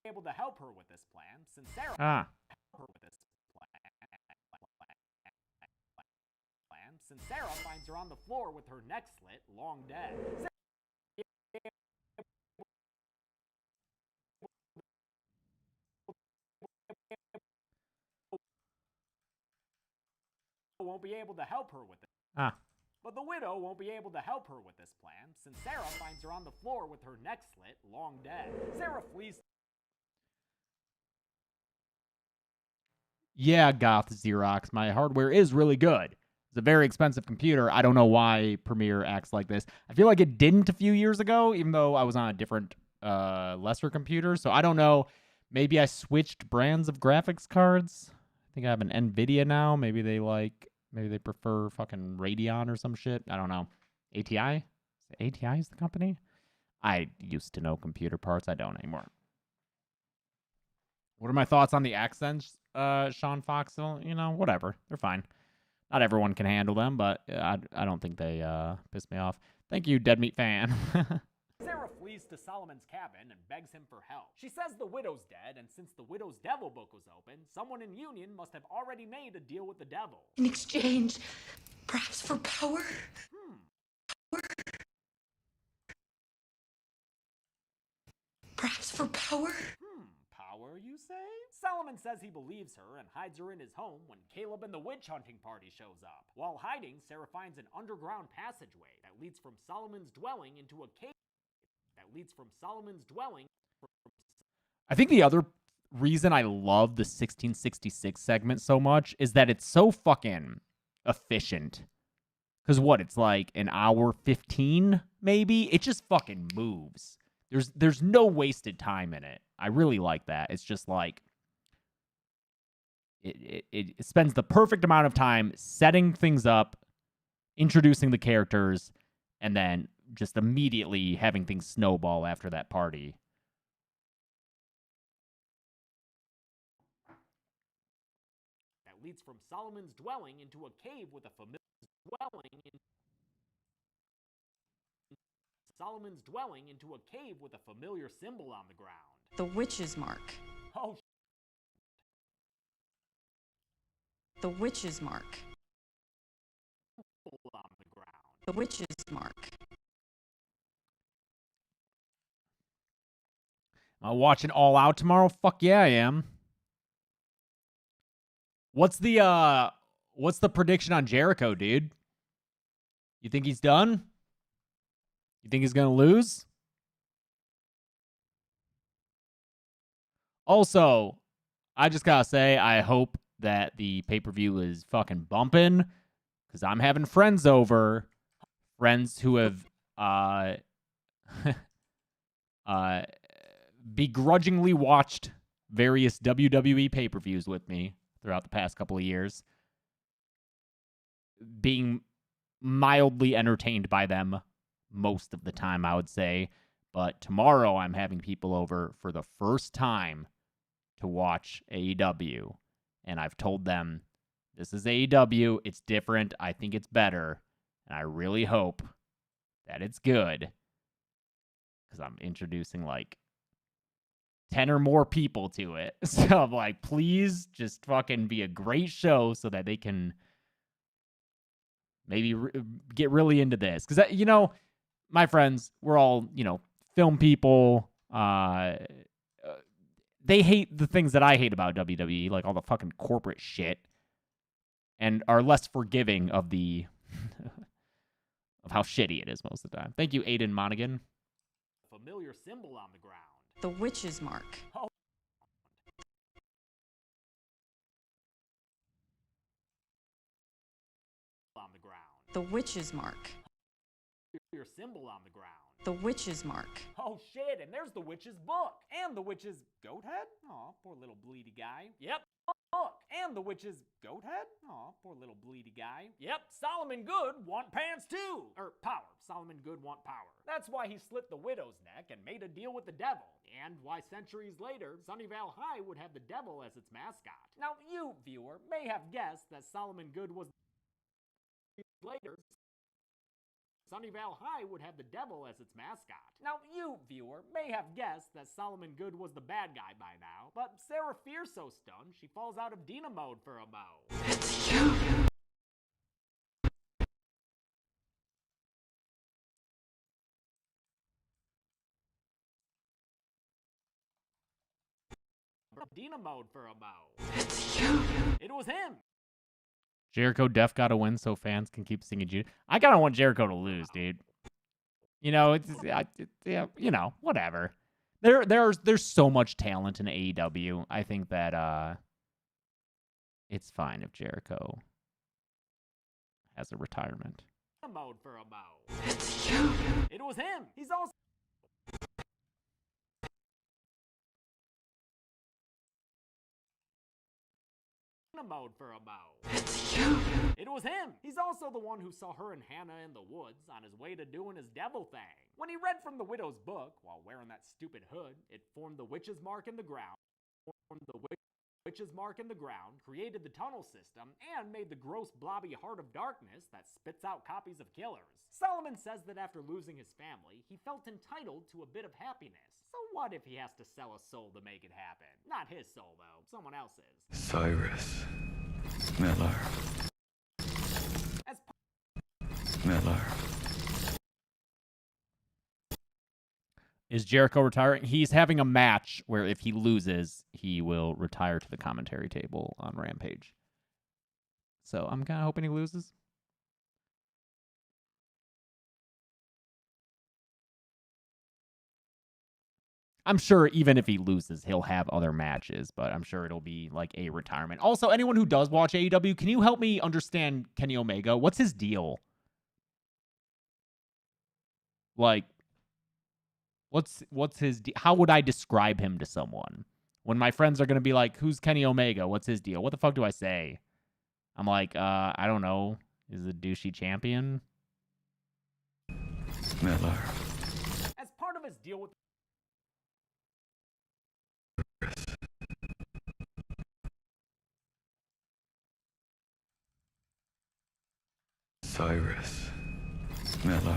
Able to help her with this plan, since Sarah help her with this plan, since Sarah finds her on the floor with her neck slit, long dead. Won't be able to help her with it. But the widow won't be able to help her with this plan, since Sarah finds her on the floor with her neck slit, long dead. Sarah flees. Yeah, Goth Xerox, my hardware is really good. It's a very expensive computer. I don't know why Premiere acts like this. I feel like it didn't a few years ago, even though I was on a different, lesser computer. So I don't know. Maybe I switched brands of graphics cards. I think I have an NVIDIA now. Maybe they prefer fucking Radeon or some shit. I don't know. ATI? ATI is the company? I used to know computer parts. I don't anymore. What are my thoughts on the accents, Sean Foxell? You know, whatever. They're fine. Not everyone can handle them, but I don't think they piss me off. Thank you, Dead Meat Fan. Sarah flees to Solomon's cabin and begs him for help. She says the widow's dead, and since the widow's devil book was open, someone in Union must have already made a deal with the devil. In exchange, perhaps for power? Perhaps for power? Power, you say? Solomon says he believes her and hides her in his home when Caleb and the witch hunting party shows up. While hiding, Sarah finds an underground passageway that leads from Solomon's dwelling into a cave I think the other reason I love the 1666 segment so much is that it's so fucking efficient. Because it's like an hour 15, maybe? It just fucking moves. There's no wasted time in it. I really like that. It's just like it spends the perfect amount of time setting things up, introducing the characters, and then just immediately having things snowball after that party. that leads from Solomon's dwelling into a cave with a familiar symbol on the ground. The witch's mark. Oh, The witch's mark. on the ground. The witch's mark. Am I watching All Out tomorrow? Fuck yeah, I am. What's the prediction on Jericho, dude? You think he's done? You think he's gonna lose? Also, I just gotta say, I hope that the pay-per-view is fucking bumping, because I'm having friends over. Friends who have begrudgingly watched various WWE pay-per-views with me throughout the past couple of years, being mildly entertained by them most of the time, I would say. But tomorrow I'm having people over for the first time to watch AEW, and I've told them, this is AEW, it's different, I think it's better, and I really hope that it's good, because I'm introducing like 10 or more people to it. So I'm like, please just fucking be a great show so that they can maybe get really into this. Because, you know, my friends, we're all, you know, film people. They hate the things that I hate about WWE, like all the fucking corporate shit, and are less forgiving of the of how shitty it is most of the time. Thank you, Aiden Monaghan. Familiar symbol on the ground. The witch's mark. Oh. On the ground. The witch's mark. Your symbol on the ground. The witch's mark. Oh shit, and there's the witch's book. And the witch's goat head? Aw, poor little bleedy guy. Yep, book. And the witch's goat head? Aw, poor little bleedy guy. Yep, Solomon Good want pants too. Or power. Solomon Good want power. That's why he slit the widow's neck and made a deal with the devil. And why centuries later, Sunnyvale High would have the devil as its mascot. Now you, viewer, may have guessed that Solomon Good was later. Sunnyvale High would have the devil as its mascot. Now, you, viewer, may have guessed that Solomon Good was the bad guy by now, but Sarah fears so stunned she falls out of Dina mode for a mo. It's you. Dina mode for a mo. It's you. It was him. Jericho def gotta win so fans can keep singing Judas. I kinda want Jericho to lose, dude. You know, yeah, you know, whatever. There's so much talent in AEW. I think that it's fine if Jericho has a retirement. Mode for a mo. It's you. It was him. He's also mode for a mo. It's you. It was him. He's also the one who saw her and Hannah in the woods on his way to doing his devil thing. When he read from the widow's book while wearing that stupid hood, it formed the witch's mark in the ground. Witch's mark in the ground, created the tunnel system, and made the gross blobby heart of darkness that spits out copies of killers. Solomon says that after losing his family, he felt entitled to a bit of happiness. So what if he has to sell a soul to make it happen? Not his soul, though. Someone else's. Cyrus Miller. As Miller. Is Jericho retiring? He's having a match where if he loses, he will retire to the commentary table on Rampage. So I'm kind of hoping he loses. I'm sure even if he loses, he'll have other matches, but I'm sure it'll be like a retirement. Also, anyone who does watch AEW, can you help me understand Kenny Omega? What's his deal? Like, what's his deal? How would I describe him to someone? When my friends are going to be like, who's Kenny Omega? What's his deal? What the fuck do I say? I'm like, I don't know. Is a douchey champion? Miller. As part of his deal with Cyrus Miller.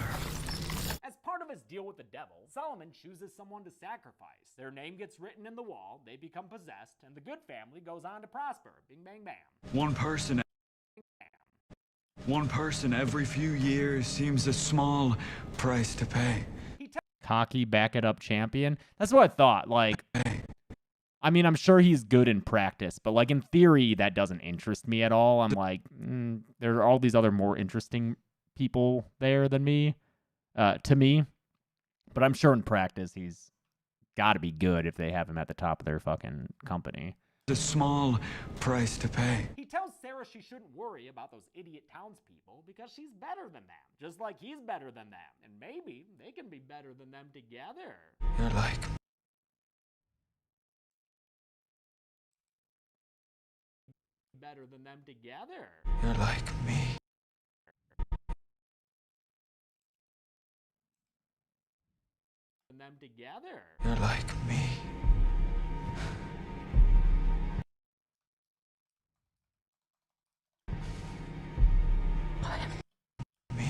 As part of his deal with the devil, Solomon chooses someone to sacrifice. Their name gets written in the wall, they become possessed, and the good family goes on to prosper. Bing, bang, bam. One person every few years seems a small price to pay. Cocky, back it up champion. That's what I thought. Like, I mean, I'm sure he's good in practice, but like in theory, that doesn't interest me at all. I'm like, there are all these other more interesting people there than me, to me. But I'm sure in practice, he's got to be good if they have him at the top of their fucking company. A small price to pay. He tells Sarah she shouldn't worry about those idiot townspeople because she's better than them, just like he's better than them. And maybe they can be better than them together. You're like Better than them together. You're like me. And them together. You're like me. Me.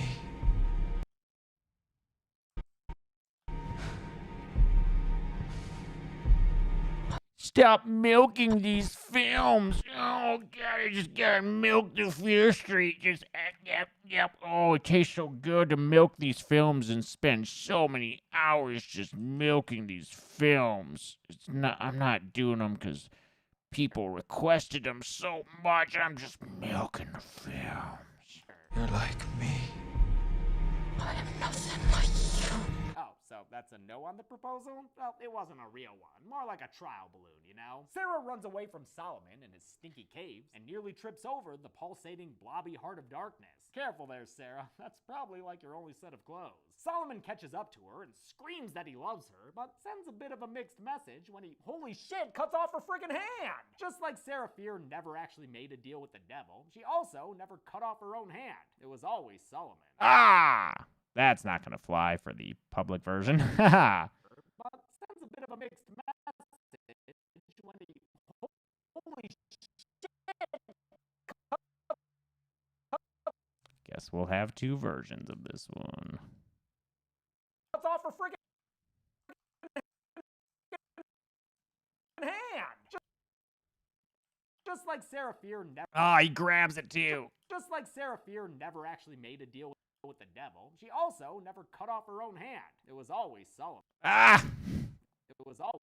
Stop milking these films. Oh, God, I just gotta milk the Fear Street. Just, yep. Oh, it tastes so good to milk these films and spend so many hours just milking these films. I'm not doing them because people requested them so much. I'm just milking the films. You're like me. I am nothing like you. Oh, so So that's a no on the proposal? Well, it wasn't a real one. More like a trial balloon, you know? Sarah runs away from Solomon in his stinky caves and nearly trips over the pulsating blobby heart of darkness. Careful there, Sarah. That's probably like your only set of clothes. Solomon catches up to her and screams that he loves her, but sends a bit of a mixed message when he, holy shit, cuts off her friggin' hand! Just like Sarah Fear never actually made a deal with the devil, she also never cut off her own hand. It was always Solomon. Ah! That's not going to fly for the public version. Haha. But sends a bit of a mixed message when he, holy shit, Guess we'll have two versions of this one. cuts off her friggin' hand! Just like Sarah Fear never... Ah, he grabs it too. Just like Sarah Fear never actually made a deal with the devil, she also never cut off her own hand. It was always Solomon. Ah! It was always